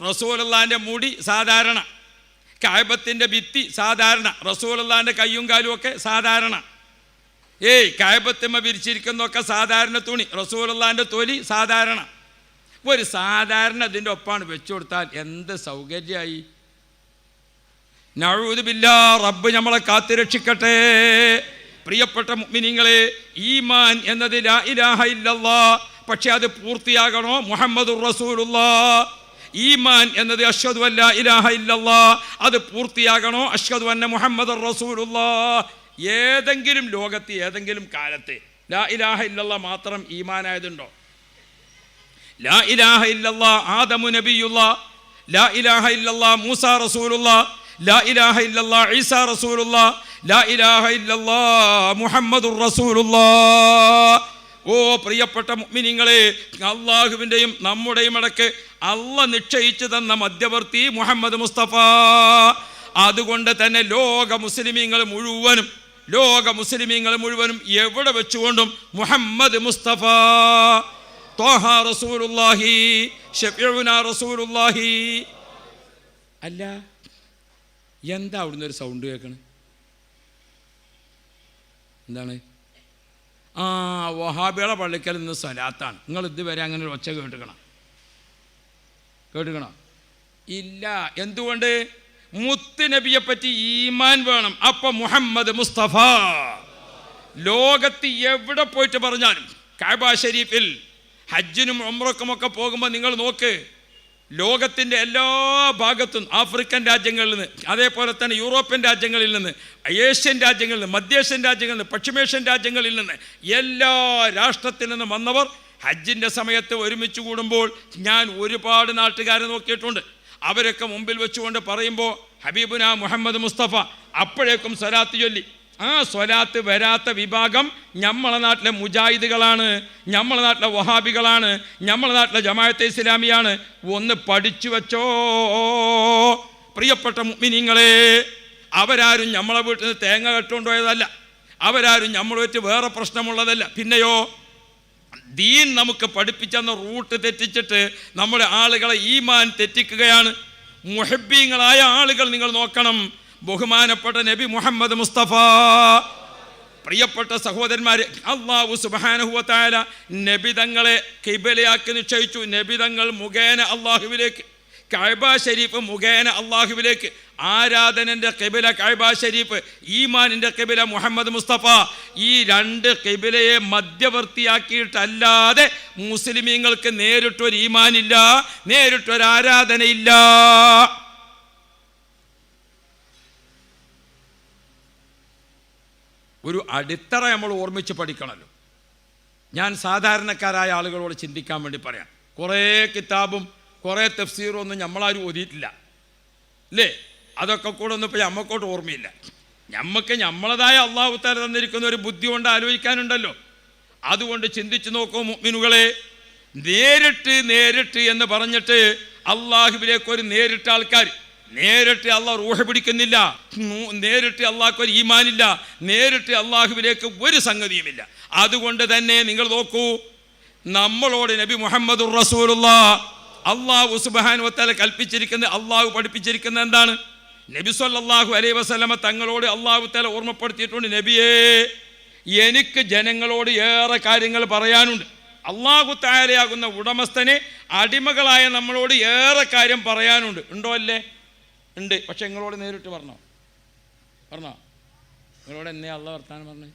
റസൂലുള്ളാഹിൻ്റെ മുടി സാധാരണ, കഅബത്തിന്റെ ഭിത്തി സാധാരണ, റസൂലുള്ളാഹിന്റെ കയ്യും കാലും ഒക്കെ സാധാരണ. കഅബത്തുമ്മ വിരിച്ചിരിക്കുന്നതൊക്കെ സാധാരണ തുണി, റസൂലുള്ളാഹിന്റെ തൊലി സാധാരണ. ഒരു സാധാരണ ഇതിൻ്റെ ഒപ്പാണ് വെച്ചു കൊടുത്താൽ എന്ത് സൗകര്യമായി. നഊദു ബില്ലാഹ്, റബ്ബ് നമ്മളെ കാത്തുരക്ഷിക്കട്ടെ. പ്രിയപ്പെട്ട മുഅ്മിനീങ്ങളെ, ഈമാൻ എന്നത് ലാ ഇലാഹ ഇല്ലല്ലാഹ്, പക്ഷെ അത് പൂർത്തിയാകണോ മുഹമ്മദുർ റസൂലുള്ളാഹ്. ഈമാൻ എന്നത് അഷ്ഹദു അല്ലാ ഇലാഹ ഇല്ലല്ലാഹ്, അത് പൂർത്തിയാകണോ അഷ്ഹദു അന്ന മുഹമ്മദുർ റസൂലുള്ളാഹ്. ഏതെങ്കിലും ലോകത്ത് ഏതെങ്കിലും കാലത്ത് ലാ ഇലാഹ ഇല്ലല്ലാഹ് മാത്രം ഈമാനായതുണ്ടോ? ലാ ഇലാഹ ഇല്ലല്ലാഹ് ആദമു നബിയുല്ലാഹ്, ലാ ഇലാഹ ഇല്ലല്ലാഹ് മൂസാ റസൂലുള്ളാഹ്, ലാ ഇലാഹ ഇല്ലല്ലാഹ് ഈസാ റസൂലുള്ളാഹ്, ലാ ഇലാഹ ഇല്ലല്ലാഹ് മുഹമ്മദുർ റസൂലുള്ളാഹ്. ഓ പ്രിയപ്പെട്ട മുഅ്മിനീങ്ങളെ, അള്ളാഹുവിൻ്റെയും നമ്മുടെയും ഇടയ്ക്ക് അള്ളാഹ് നിശ്ചയിച്ചു തന്ന മധ്യവർത്തി മുഹമ്മദ് മുസ്തഫ. അതുകൊണ്ട് തന്നെ ലോക മുസ്ലിമീങ്ങൾ മുഴുവനും എവിടെ വെച്ചുകൊണ്ടും മുഹമ്മദ് മുസ്തഫ ത്വാഹ റസൂലുള്ളാഹി ശഫീഉനാ റസൂലുള്ളാഹി. അല്ല, എന്താ അവിടുന്ന് ഒരു സൗണ്ട് കേൾക്കണേ? എന്താണ്? വഹാബികളെ പള്ളിക്കൽ നിന്ന് സ്വലാത്താണ്. നിങ്ങൾ ഇതുവരെ അങ്ങനെ ഒരു ഒച്ച കേട്ടുക്കണോ? ഇല്ല. എന്തുകൊണ്ട്? മുത്ത് നബിയെ പറ്റി ഈമാൻ വേണം. അപ്പൊ മുഹമ്മദ് മുസ്തഫ ലോകത്ത് എവിടെ പോയിട്ട് പറഞ്ഞാലും, കഅബ ഷരീഫിൽ ഹജ്ജിനും ഉംറക്കുമൊക്കെ പോകുമ്പോൾ നിങ്ങൾ നോക്ക്, ലോകത്തിൻ്റെ എല്ലാ ഭാഗത്തും, ആഫ്രിക്കൻ രാജ്യങ്ങളിൽ നിന്ന്, അതേപോലെ തന്നെ യൂറോപ്യൻ രാജ്യങ്ങളിൽ നിന്ന്, ഏഷ്യൻ രാജ്യങ്ങളിൽ നിന്ന്, മധ്യേഷ്യൻ രാജ്യങ്ങളിൽ നിന്ന്, പശ്ചിമേഷ്യൻ രാജ്യങ്ങളിൽ നിന്ന്, എല്ലാ രാഷ്ട്രത്തിൽ നിന്നും വന്നവർ ഹജ്ജിൻ്റെ സമയത്ത് ഒരുമിച്ച് കൂടുമ്പോൾ ഞാൻ ഒരുപാട് നാട്ടുകാരെ നോക്കിയിട്ടുണ്ട്. അവരൊക്കെ മുമ്പിൽ വെച്ചുകൊണ്ട് പറയുമ്പോൾ ഹബീബുന മുഹമ്മദ് മുസ്തഫ, അപ്പോഴേക്കും സ്വലാത്ത് ചൊല്ലി. ആ സ്വലാത്ത് വരാത്ത വിഭാഗം നമ്മളെ നാട്ടിലെ മുജാഹിദുകളാണ്, നമ്മളെ നാട്ടിലെ വഹാബികളാണ്, നമ്മളെ നാട്ടിലെ ജമാഅത്തെ ഇസ്ലാമിയാണ്. ഒന്ന് പഠിച്ചു വെച്ചോ പ്രിയപ്പെട്ട മുഅ്മിനീങ്ങളെ. അവരാരും നമ്മളെ വീട്ടിൽ നിന്ന് തേങ്ങ കെട്ടുകൊണ്ടുപോയതല്ല, അവരാരും നമ്മളുമായിട്ട് വേറെ പ്രശ്നമുള്ളതല്ല. പിന്നെയോ ദീൻ നമുക്ക് പഠിപ്പിച്ചെന്ന റൂട്ട് തെറ്റിച്ചിട്ട് നമ്മുടെ ആളുകളെ ഈമാൻ തെറ്റിക്കുകയാണ്. മുഹബ്ബീങ്ങളായ ആളുകൾ നിങ്ങൾ നോക്കണം. ബഹുമാനപ്പെട്ട നബി മുഹമ്മദ് മുസ്തഫ, പ്രിയപ്പെട്ട സഹോദരന്മാരെ, അല്ലാഹു സുബ്ഹാനഹു വ തആല നബിതങ്ങളെ ഖിബലയാക്കി നിശ്ചയിച്ചു. നബിതങ്ങൾ മുഖേന അള്ളാഹുവിലേക്ക്, കഅബ ഷരീഫ് മുഖേന അള്ളാഹുവിലേക്ക്. ആരാധനൻ്റെ ഖിബല കഅബ ഷരീഫ്, ഈമാനിൻ്റെ ഖിബല മുഹമ്മദ് മുസ്തഫ. ഈ രണ്ട് ഖിബലയെ മധ്യവർത്തിയാക്കിയിട്ടല്ലാതെ മുസ്ലിമീങ്ങൾക്ക് നേരിട്ടൊരു ഈമാനില്ല, നേരിട്ടൊരു ആരാധനയില്ല. ഒരു അടിത്തറ നമ്മൾ ഓർമ്മിച്ച് പഠിക്കണമല്ലോ. ഞാൻ സാധാരണക്കാരായ ആളുകളോട് ചിന്തിക്കാൻ വേണ്ടി പറയാം. കുറേ കിതാബും കുറേ തഫ്സീറും ഒന്നും നമ്മളാരും ഓതിയിട്ടില്ല അല്ലേ? അതൊക്കെ കൂടെ ഒന്നും ഇപ്പോൾ നമ്മക്കോട്ട് ഓർമ്മയില്ല. നമുക്ക് നമ്മളതായ അള്ളാഹു തആല തന്നിരിക്കുന്ന ഒരു ബുദ്ധി കൊണ്ട് ആലോചിക്കാനുണ്ടല്ലോ. അതുകൊണ്ട് ചിന്തിച്ചു നോക്കൂ മുഅ്മിനുകളെ. നേരിട്ട് എന്ന് പറഞ്ഞിട്ട് അള്ളാഹുവിലേക്ക് ഒരു നേരിട്ട ആൾക്കാർ, നേരിട്ട് അള്ളാഹ് റൂഹ് പിടിക്കുന്നില്ല, നേരിട്ട് അള്ളാഹ്ക്ക് ഒരു ഈമാനില്ല, നേരിട്ട് അള്ളാഹുവിലേക്ക് ഒരു സംഗതിയുമില്ല. അതുകൊണ്ട് തന്നെ നിങ്ങൾ നോക്കൂ, നമ്മളോട് നബി മുഹമ്മദുർ റസൂലുള്ളാഹ് അള്ളാഹു സുബ്ഹാനഹു വ തആല കൽപ്പിച്ചിരിക്കുന്നത്, അള്ളാഹു പഠിപ്പിച്ചിരിക്കുന്നത് എന്താണ്? നബി സല്ലല്ലാഹു അലൈഹി വസല്ലമ തങ്ങളോട് അള്ളാഹു തആല ഓർമ്മപ്പെടുത്തിയിട്ടുണ്ട്, നബിയേ എനിക്ക് ജനങ്ങളോട് ഏറെ കാര്യങ്ങൾ പറയാനുണ്ട്. അള്ളാഹു തആലയാകുന്ന ഉടമസ്ഥന് അടിമകളായ നമ്മളോട് ഏറെ കാര്യം പറയാനുണ്ട്. ഉണ്ടോ? അല്ലേ? ഉണ്ട്. പക്ഷെ നിങ്ങളോട് നേരിട്ട് പറഞ്ഞോ? നിങ്ങളോട് എന്നെ അള്ളാഹ് വർത്താനം പറഞ്ഞേ?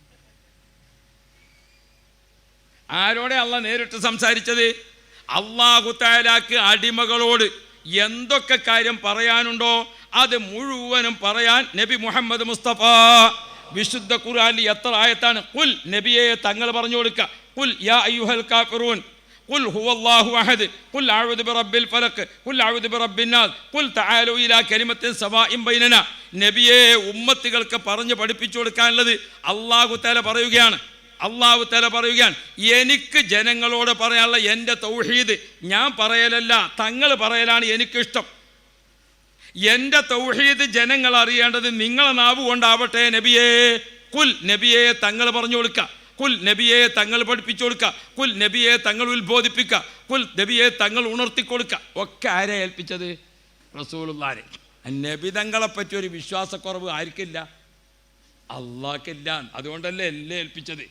ആരോടെ അള്ളാഹ് നേരിട്ട് സംസാരിച്ചത്? അള്ളാഹു തആലക്ക് അടിമകളോട് എന്തൊക്കെ കാര്യം പറയാനുണ്ടോ അത് മുഴുവനും പറയാൻ നബി മുഹമ്മദ് മുസ്തഫ വിശുദ്ധ ഖുർആനിൽ എത്ര ആയത്താണ്? ഖുൽ, നബിയെ തങ്ങൾ പറഞ്ഞു കൊടുക്കുക, ഖുൽ യാ അയ്യുഹൽ കാഫിറൂൻ, ഖുൽ ഹുവല്ലാഹു അഹദ്, ഖുൽ അഊദു ബിറബ്ബിൽ ഫലഖ്, ഖുൽ അഊദു ബിറബ്ബിൻ നാസ്, ഖുൽ തആലൂ ഇലാ കലിമത്തിൻ സവാഇൻ ബൈനനാ. നബിയെ ഉമ്മത്തുകൾക്ക് പറഞ്ഞു പഠിപ്പിച്ചു കൊടുക്കാനുള്ളത് അല്ലാഹു തആല പറയുകയാണ്. എനിക്ക് ജനങ്ങളോട് പറയാനുള്ള എൻ്റെ തൗഹീദ് ഞാൻ പറയലല്ല, തങ്ങൾ പറയലാണ് എനിക്കിഷ്ടം. എൻ്റെ തൗഹീദ് ജനങ്ങൾ അറിയേണ്ടത് നിങ്ങളെ നാവ് കൊണ്ടാവട്ടെ. നബിയെ കുൽ, നബിയെ തങ്ങൾ പറഞ്ഞു കൊടുക്കുക, കുൽ നബിയെ തങ്ങൾ പഠിപ്പിച്ചു കൊടുക്കുക, കുൽ നബിയെ തങ്ങൾ ഉത്ബോധിപ്പിക്കുക, കുൽ നബിയെ തങ്ങൾ ഉണർത്തിക്കൊടുക്കുക. ഒക്കെ ആരെ ഏൽപ്പിച്ചത്? റസൂലുള്ളാഹിനെ. നബിതങ്ങളെ പറ്റി ഒരു വിശ്വാസക്കുറവ് ആർക്കില്ല? അള്ളാഹ്ക്കില്ല. അതുകൊണ്ടല്ലേ എല്ലാം ഏൽപ്പിച്ചത്.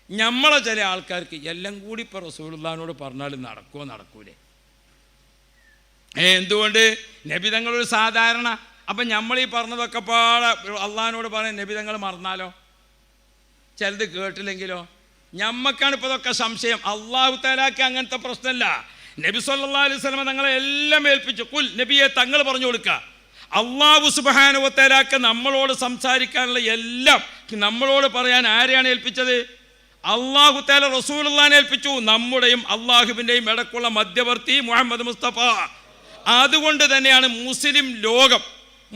നമ്മളെ ചില ആൾക്കാർക്ക് എല്ലാം കൂടി ഇപ്പോൾ റസൂലുള്ളാഹിനോട് പറഞ്ഞാൽ നടക്കൂലേ? എന്തുകൊണ്ട്? നബിതങ്ങളൊരു സാധാരണ. അപ്പം നമ്മൾ ഈ പറഞ്ഞതൊക്കെ പാടെ അള്ളാഹിനോട് പറയാൻ നബിതങ്ങൾ മറന്നാലോ? ചിലത് കേട്ടില്ലെങ്കിലോ? ഞമ്മക്കാണ് ഇപ്പോൾ ഇതൊക്കെ സംശയം. അള്ളാഹു തആലാക്ക് അങ്ങനത്തെ പ്രശ്നമല്ല. നബി സല്ലല്ലാഹു അലൈഹി വസല്ലം തങ്ങളെ എല്ലാം ഏൽപ്പിച്ചു. കുൽ, നബിയെ തങ്ങൾ പറഞ്ഞു കൊടുക്കുക. അള്ളാഹു സുബ്ഹാനഹു വ തആലാക്ക് നമ്മളോട് സംസാരിക്കാനുള്ള എല്ലാം നമ്മളോട് പറയാൻ ആരെയാണ് ഏൽപ്പിച്ചത്? അള്ളാഹു തആല റസൂലുള്ളാഹിനെ ഏൽപ്പിച്ചു. നമ്മുടെയും അള്ളാഹുവിൻ്റെയും ഇടക്കുള്ള മധ്യവർത്തി മുഹമ്മദ് മുസ്തഫ. അതുകൊണ്ട് തന്നെയാണ്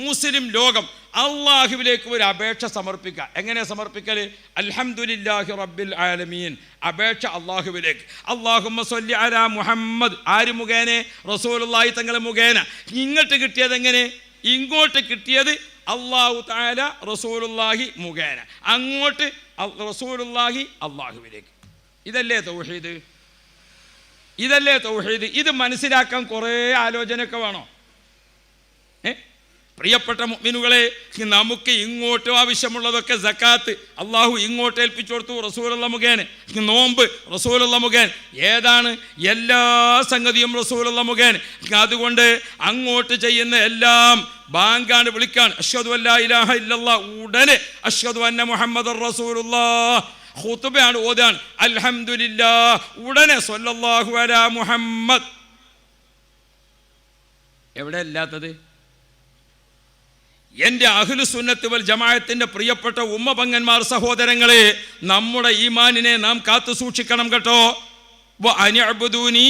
മുസ്ലിം ലോകം അള്ളാഹുവിലേക്ക് ഒരു അപേക്ഷ സമർപ്പിക്കുക. എങ്ങനെ സമർപ്പിക്കൽ? അൽഹംദുലില്ലാഹി റബ്ബിൽ ആലമീൻ. അപേക്ഷ അള്ളാഹുവിലേക്ക്. അല്ലാഹുമ്മ സ്വല്ലി അലാ മുഹമ്മദ്. ആര് മുഖേന? റസൂലുള്ളാഹി തങ്ങൾ മുഖേന. ഇങ്ങോട്ട് കിട്ടിയത് എങ്ങനെ? ഇങ്ങോട്ട് കിട്ടിയത് അള്ളാഹു തആല റസൂലുള്ളാഹി മുഖേന, അങ്ങോട്ട് റസൂലുള്ളാഹി അള്ളാഹുവിലേക്ക്. ഇതല്ലേ തൗഹീദ്? ഇത് മനസ്സിലാക്കാൻ കുറേ ആലോചനയൊക്കെ വേണോ? പ്രിയപ്പെട്ട മുഅ്മിനുകളെ, നമുക്ക് ഇങ്ങോട്ട് ആവശ്യമുള്ളതൊക്കെ സക്കാത്ത് അള്ളാഹു ഇങ്ങോട്ട് ഏൽപ്പിച്ചു കൊടുത്തു റസൂലുള്ള മുഖേന. നോമ്പ് റസൂലുള്ള മുഖേന. ഏതാണ്? എല്ലാ സംഗതിയും റസൂലുള്ള മുഖേന. അതുകൊണ്ട് അങ്ങോട്ട് ചെയ്യുന്ന എല്ലാം ബാങ്കാണ്, വിളിക്കാണ്. അഷ്ഹദു അല്ലാ ഇലാഹ ഇല്ലല്ലാഹ്, ഉടനെ അഷ്ഹദു അന്ന മുഹമ്മദുർ റസൂലുള്ളാഹ്. ഖുതുബയാണ്, ഓതാണ് അൽഹംദുലില്ലാഹ്, ഉടനെ സ്വല്ലല്ലാഹു അലാ മുഹമ്മദ്. എവിടെ ഇല്ലാത്തത്? എൻ്റെ അഹ്ലു സുന്നത്ത് വൽ ജമാഅത്തിൻ്റെ പ്രിയപ്പെട്ട ഉമ്മപങ്ങന്മാർ, സഹോദരങ്ങളെ, നമ്മുടെ ഈമാനിനെ നാം കാത്തു സൂക്ഷിക്കണം കേട്ടോ. വഅനിഅ്ബുദൂനി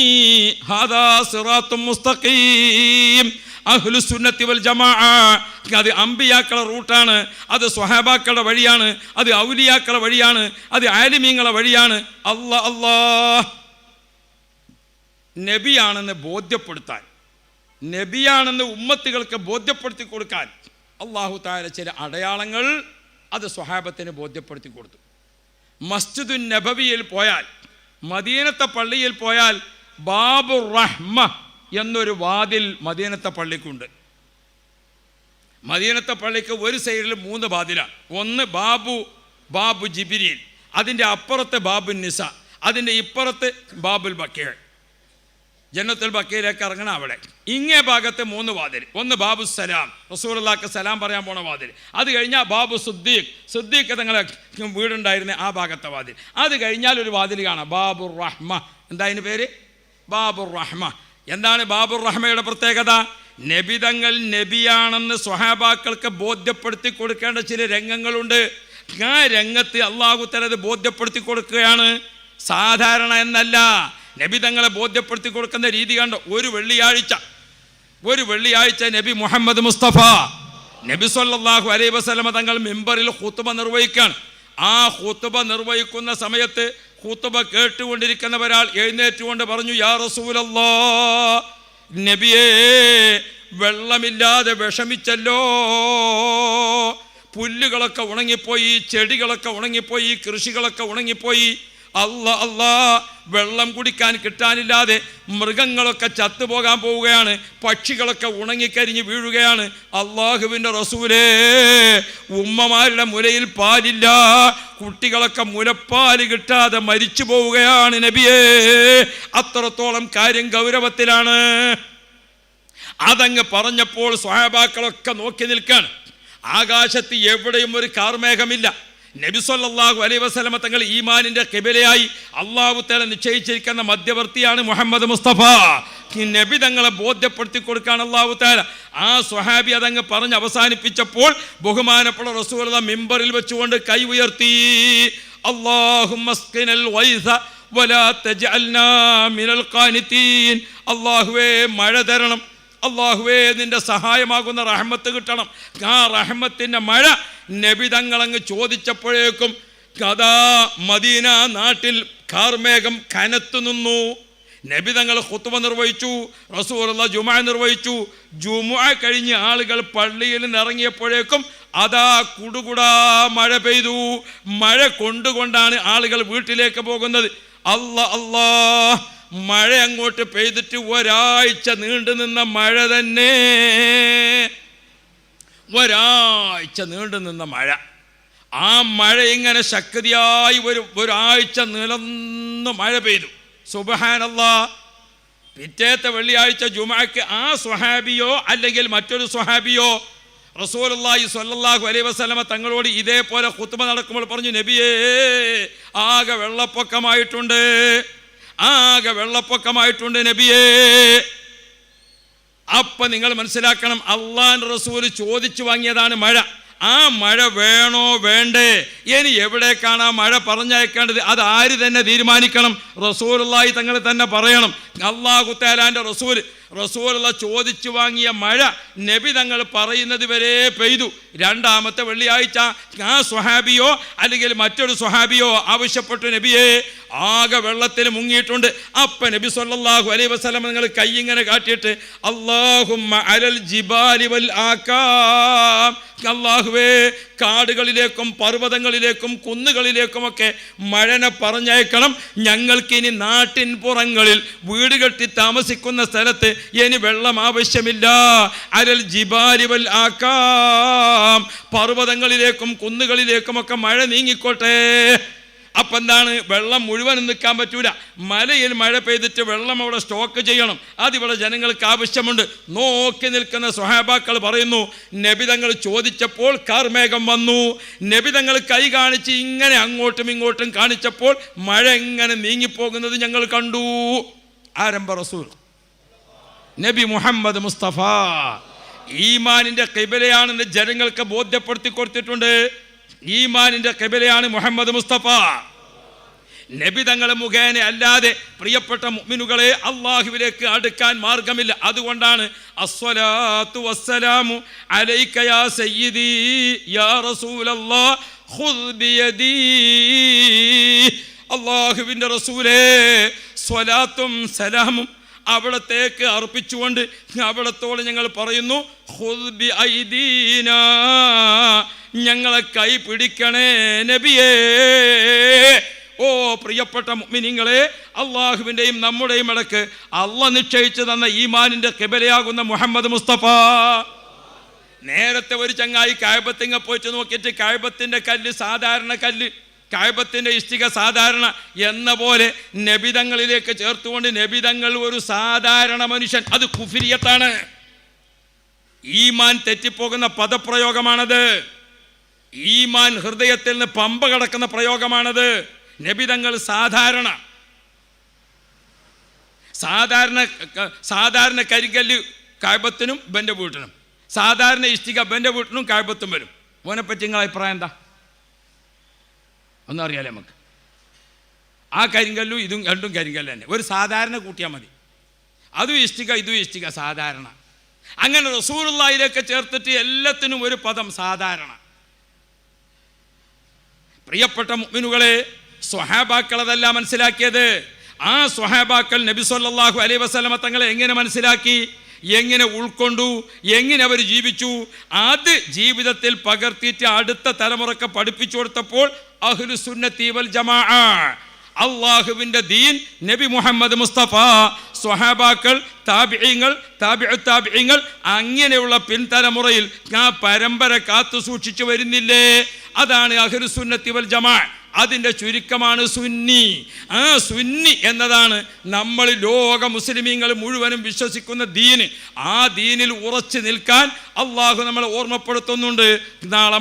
ഹാദാ സിറാത്തും മുസ്തഖീം. അഹ്ലു സുന്നത്തി വൽ ജമാഅ അത് അമ്പിയാക്കളുടെ റൂട്ടാണ്, അത് സ്വഹാബാക്കളുടെ വഴിയാണ്, അത് ഔലിയാക്കളുടെ വഴിയാണ്, അത് ആലിമീങ്ങളുടെ വഴിയാണ്. അല്ലാഹ് നബിയാണെന്ന് ബോധ്യപ്പെടുത്താൻ, നബിയാണെന്ന് ഉമ്മത്തുകൾക്ക് ബോധ്യപ്പെടുത്തി കൊടുക്കാൻ അല്ലാഹു തആല ചില അടയാളങ്ങൾ അത് സ്വഹാബത്തിന് ബോധ്യപ്പെടുത്തി കൊടുത്തു. മസ്ജിദുൻ നബവിയിൽ പോയാൽ, മദീനത്തെ പള്ളിയിൽ പോയാൽ ബാബുർ റഹ്മ എന്നൊരു വാതിൽ മദീനത്തെ പള്ളിക്കുണ്ട്. മദീനത്തെ പള്ളിക്ക് ഒരു സൈഡിൽ 3 വാതിലാണ്. ഒന്ന് ബാബു ജിബ്രീൽ, അതിൻ്റെ അപ്പുറത്ത് ബാബു നിസ, അതിൻ്റെ ഇപ്പുറത്ത് ബാബുൽ ബക്കീ. ജന്നത്തുൽ ബക്കീലേക്ക് ഇറങ്ങണം അവിടെ. ഇങ്ങേ ഭാഗത്ത് 3 വാതിൽ. ഒന്ന് ബാബു സലാം, റസൂലുള്ളാഹിക്ക് സലാം പറയാൻ പോണ വാതിൽ. അത് കഴിഞ്ഞാൽ ബാബു സിദ്ദീഖ് തങ്ങളെ വീടുണ്ടായിരുന്ന ആ ഭാഗത്തെ വാതിൽ. അത് കഴിഞ്ഞാൽ ഒരു വാതിൽ കാണാം, ബാബുർ റഹ്മ. എന്താ അതിന് പേര്? ബാബുർ റഹ്മ. എന്താണ് ബാബുർ റഹ്മയുടെ പ്രത്യേകത? നബിതങ്ങൾ നബിയാണെന്ന് സ്വഹാബാക്കൾക്ക് ബോധ്യപ്പെടുത്തി കൊടുക്കേണ്ട ചില രംഗങ്ങളുണ്ട്. ആ രംഗത്ത് അല്ലാഹു തആല അത് ബോധ്യപ്പെടുത്തി കൊടുക്കുകയാണ്. സാധാരണ എന്നല്ല, നബിതങ്ങളെ ബോധ്യപ്പെടുത്തി കൊടുക്കുന്ന രീതി കണ്ടോ. ഒരു വെള്ളിയാഴ്ച നബി മുഹമ്മദ് മുസ്തഫ നബി സല്ലല്ലാഹു അലൈഹി വസല്ലമ തങ്ങൾ മിമ്പറിൽ ഖുതുബ നിർവഹിക്കുകയാണ്. ആ ഖുതുബ നിർവഹിക്കുന്ന സമയത്ത് ഖുതുബ കേട്ടുകൊണ്ടിരിക്കുന്ന ഒരാൾ എഴുന്നേറ്റുകൊണ്ട് പറഞ്ഞു, യാ റസൂലല്ലാഹ്, നബിയേ, വെള്ളമില്ലാതെ വിഷമിച്ചല്ലോ. പുല്ലുകളൊക്കെ ഉണങ്ങിപ്പോയി, ചെടികളൊക്കെ ഉണങ്ങിപ്പോയി, കൃഷികളൊക്കെ ഉണങ്ങിപ്പോയി. അല്ലാ, വെള്ളം കുടിക്കാൻ കിട്ടാനില്ലാതെ മൃഗങ്ങളൊക്കെ ചത്തുപോകാൻ പോവുകയാണ്, പക്ഷികളൊക്കെ ഉണങ്ങിക്കരിഞ്ഞ് വീഴുകയാണ്. അല്ലാഹുവിൻ്റെ റസൂലേ, ഉമ്മമാരുടെ മുലയിൽ പാലില്ല, കുട്ടികളൊക്കെ മുലപ്പാല് കിട്ടാതെ മരിച്ചു പോവുകയാണ് നബിയേ. അത്രത്തോളം കാര്യം ഗൗരവത്തിലാണ്. അതങ്ങ് പറഞ്ഞപ്പോൾ സ്വഹാബാക്കളൊക്കെ നോക്കി നിൽക്കാണ്. ആകാശത്ത് എവിടെയും ഒരു കാർമേഘമില്ല. നബി സല്ലല്ലാഹു അലൈഹി വസല്ലമ തങ്ങൾ ഈമാനിന്റെ ഖിബലയായി അല്ലാഹു തആല നിശ്ചയിച്ചിരിക്കുന്ന മധ്യവർത്തിയാണ് മുഹമ്മദ് മുസ്തഫ. നബി തങ്ങളെ ബോധ്യപ്പെടുത്തി കൊടുക്കാൻ അല്ലാഹു തആല ആ സ്വഹാബി അതങ്ങ് പറഞ്ഞ് അവസാനിപ്പിച്ചപ്പോൾ ബഹുമാനപ്പെട്ട റസൂലുള്ളാഹി മിമ്പറിൽ വെച്ചുകൊണ്ട് കൈ ഉയർത്തി, അല്ലാഹുമ്മ സ്ഖിനൽ ഗൈസ വലാ തജ്അൽനാ മിനൽ ഖാനിതീൻ. അല്ലാഹുവേ, മഴ തരണം. അല്ലാഹുവേ, നിന്റെ സഹായമാകുന്ന റഹ്മത്ത് കിട്ടണം. ആ റഹ്മത്തിൻ്റെ മഴ നബി തങ്ങളങ്ങ് ചോദിച്ചപ്പോഴേക്കും കഥാ മദീന നാട്ടിൽ കാർമേഘം കനത്തു നിന്നു. നബി തങ്ങൾ ഖുത്ബ നിർവഹിച്ചു, റസൂലുള്ളാഹി ജുമുഅ നിർവഹിച്ചു. ജുമുഅ കഴിഞ്ഞ് ആളുകൾ പള്ളിയിൽ നിന്ന് ഇറങ്ങിയപ്പോഴേക്കും അതാ കുടുകുടാ മഴ പെയ്തു. മഴ കൊണ്ടുകൊണ്ടാണ് ആളുകൾ വീട്ടിലേക്ക് പോകുന്നത്. അല്ലാ, മഴ അങ്ങോട്ട് പെയ്തിട്ട് ഒരാഴ്ച നീണ്ടു നിന്ന മഴ തന്നെ. ഒരാഴ്ച നീണ്ടു നിന്ന മഴ. ആ മഴ ഇങ്ങനെ ശക്തിയായി ഒരാഴ്ച നിലന്ന് മഴ പെയ്തു. സുബ്ഹാനല്ലാഹ്. പിറ്റേത്തെ വെള്ളിയാഴ്ച ജുമുഅക്ക് ആ സ്വഹാബിയോ അല്ലെങ്കിൽ മറ്റൊരു സ്വഹാബിയോ റസൂലുള്ളാഹി സ്വല്ലല്ലാഹു അലൈഹി വസല്ലമ തങ്ങളോട് ഇതേപോലെ ഖുത്ബ നടക്കുമ്പോൾ പറഞ്ഞു, നബിയേ, ആകെ വെള്ളപ്പൊക്കമായിട്ടുണ്ട് നബിയേ. അപ്പം നിങ്ങൾ മനസ്സിലാക്കണം, അള്ളാഹുവിൻ്റെ റസൂൽ ചോദിച്ചു വാങ്ങിയതാണ് മഴ. ആ മഴ വേണോ വേണ്ടേ, ഇനി എവിടേക്കാണ് ആ മഴ പറഞ്ഞയക്കേണ്ടത്, അത് ആര് തന്നെ തീരുമാനിക്കണം? റസൂലുള്ളാഹി തങ്ങൾ തന്നെ പറയണം. അല്ലാഹു തആലാന്റെ റസൂലുള്ള ചോദിച്ചു വാങ്ങിയ മഴ നബി തങ്ങൾ പറയുന്നത് വരെ പെയ്തു. രണ്ടാമത്തെ വെള്ളിയാഴ്ച ആ സ്വഹാബിയോ അല്ലെങ്കിൽ മറ്റൊരു സ്വഹാബിയോ ആവശ്യപ്പെട്ടു, നബിയെ, ആകെ വെള്ളത്തിൽ മുങ്ങിയിട്ടുണ്ട്. അപ്പം നബി സല്ലല്ലാഹു അലൈഹി വസല്ലം നിങ്ങൾ കൈ ഇങ്ങനെ കാട്ടിയിട്ട് അല്ലാഹുമ്മ അലൽ ജിബാലി വൽ ആകാം, അല്ലാഹുവേ, കാടുകളിലേക്കും പർവ്വതങ്ങളിലേക്കും കുന്നുകളിലേക്കുമൊക്കെ മഴനെ പറഞ്ഞയക്കണം. ഞങ്ങൾക്കിനി നാട്ടിൻ പുറങ്ങളിൽ വീട് കെട്ടി താമസിക്കുന്ന സ്ഥലത്ത് ഇനി വെള്ളം ആവശ്യമില്ല. അലൽ ജിബാലി വൽ ആകാം, പർവ്വതങ്ങളിലേക്കും കുന്നുകളിലേക്കുമൊക്കെ മഴ നീങ്ങിക്കോട്ടെ. അപ്പം എന്താണ്, വെള്ളം മുഴുവനും നിൽക്കാൻ പറ്റൂല. മലയിൽ മഴ പെയ്തിട്ട് വെള്ളം അവിടെ സ്റ്റോക്ക് ചെയ്യണം. അതിവിടെ ജനങ്ങൾക്ക് ആവശ്യമുണ്ട്. നോക്കി നിൽക്കുന്ന സ്വഹാബാക്കൾ പറയുന്നു, നബി തങ്ങൾ ചോദിച്ചപ്പോൾ കാർമേഘം വന്നു. നബി തങ്ങൾ കൈ കാണിച്ച് ഇങ്ങനെ അങ്ങോട്ടും ഇങ്ങോട്ടും കാണിച്ചപ്പോൾ മഴ ഇങ്ങനെ നീങ്ങിപ്പോകുന്നത് ഞങ്ങൾ കണ്ടു. ആരംഭ റസൂൽ നബി മുഹമ്മദ് മുസ്തഫ ഈമാനിന്റെ ഖിബലയാണെന്ന് ജനങ്ങൾക്ക് ബോധ്യപ്പെടുത്തി കൊടുത്തിട്ടുണ്ട്. ഈമാനിന്റെ ഖിബലയാണ് മുഹമ്മദ് മുസ്തഫ. നബി തങ്ങൾ മുഖേന അല്ലാതെ പ്രിയപ്പെട്ട മുഅ്മിനുകളെ അല്ലാഹുവിലേക്ക് അടുക്കാൻ മാർഗമില്ല. അതുകൊണ്ടാണ് അസ്സലാത്തു വസ്സലാമു അലൈക യാ സയ്യിദി യാ റസൂലല്ലാഹ് ഖുദ് ബിയദി. അല്ലാഹുവിൻ്റെ റസൂലേ, സ്വലാത്തും സലാമും അവിടത്തേക്ക് അർപ്പിച്ചുകൊണ്ട് അവിടത്തോട് ഞങ്ങൾ പറയുന്നു, ഖുദ് ബി ഐദീനാ, ഞങ്ങളെ കൈ പിടിക്കണേ നബിയേ. ഓ പ്രിയപ്പെട്ട മുഅ്മിനീങ്ങളെ, അള്ളാഹുവിൻ്റെയും നമ്മുടെയും ഇടക്ക് അള്ളാഹ് നിശ്ചയിച്ചു തന്ന ഈമാനിൻ്റെ ഖിബലയാകുന്ന മുഹമ്മദ് മുസ്തഫ. നേരത്തെ ഒരു ചങ്ങായി കഅബത്തിങ്ങ പോയിട്ട് നോക്കിയിട്ട് കഅബത്തിൻ്റെ കല്ല് സാധാരണ കല്ല്, കഅബത്തിൻ്റെ ഇഷ്ടിക സാധാരണ എന്ന പോലെ നബിതങ്ങളിലേക്ക് ചേർത്തുകൊണ്ട് നബിതങ്ങൾ ഒരു സാധാരണ മനുഷ്യൻ, അത് കുഫ്രിയത്താണ്. ഈമാൻ തെറ്റിപ്പോകുന്ന പദപ്രയോഗമാണത്. ഈമാൻ ഹൃദയത്തിൽ നിന്ന് പമ്പ കടക്കുന്ന പ്രയോഗമാണത്. നബിതങ്ങൾ സാധാരണ കരിങ്കല്ല് കഅബത്തിനും ബൻ്റെ വീട്ടിനും, സാധാരണ ഇഷ്ടിക ബൻ്റെ വീട്ടിനും കഅബത്തും വരും. ഓനെപ്പറ്റി നിങ്ങളുടെ അഭിപ്രായം എന്താ? ഒന്നും അറിയാലേ നമുക്ക്. ആ കരിങ്കല്ലും ഇതും രണ്ടും കരിങ്കല്ല് തന്നെ, ഒരു സാധാരണ കൂട്ടിയാൽ മതി. അതും ഇഷ്ടിക ഇതും ഇഷ്ടിക സാധാരണ. അങ്ങനെ റസൂലുള്ളാഹിയിലേക്ക് ചേർത്തിട്ട് എല്ലാത്തിനും ഒരു പദം സാധാരണ. പ്രിയപ്പെട്ട മുഅ്മിനുകളെ, സ്വഹാബാക്കൾ അതല്ല മനസ്സിലാക്കിയത്. ആ സ്വഹാബാക്കൾ നബി സല്ലല്ലാഹു അലൈഹി വസല്ലമ തങ്ങളെ എങ്ങനെ മനസ്സിലാക്കി, എങ്ങനെ ഉൾക്കൊണ്ടു, എങ്ങനെ അവർ ജീവിച്ചു, അത് ജീവിതത്തിൽ പകർത്തിയിട്ട് അടുത്ത തലമുറക്ക് പഠിപ്പിച്ചു കൊടുത്തപ്പോൾ അഹ്ലുസുന്നത്തി വൽ ജമാഅ, അള്ളാഹുവിൻ്റെ ദീൻ, നബി മുഹമ്മദ് മുസ്തഫ, സ്വഹാബാക്കൾ, താബിഈങ്ങൾ, താബിഈങ്ങൾ, അങ്ങനെയുള്ള പിൻതലമുറയിൽ ആ പരമ്പര കാത്തു സൂക്ഷിച്ചു വരുന്നില്ലേ? അതാണ് അഹ്ലുസുന്നത്തി വൽ ജമാഅ. അതിൻ്റെ ചുരുക്കമാണ് സുന്നി. ആ സുന്നി എന്നതാണ് നമ്മൾ ലോക മുസ്ലിമീങ്ങൾ മുഴുവനും വിശ്വസിക്കുന്ന ദീന്. ആ ദീനിൽ ഉറച്ചു നിൽക്കാൻ അള്ളാഹു നമ്മളെ ഓർമ്മപ്പെടുത്തുന്നുണ്ട്. നാളെ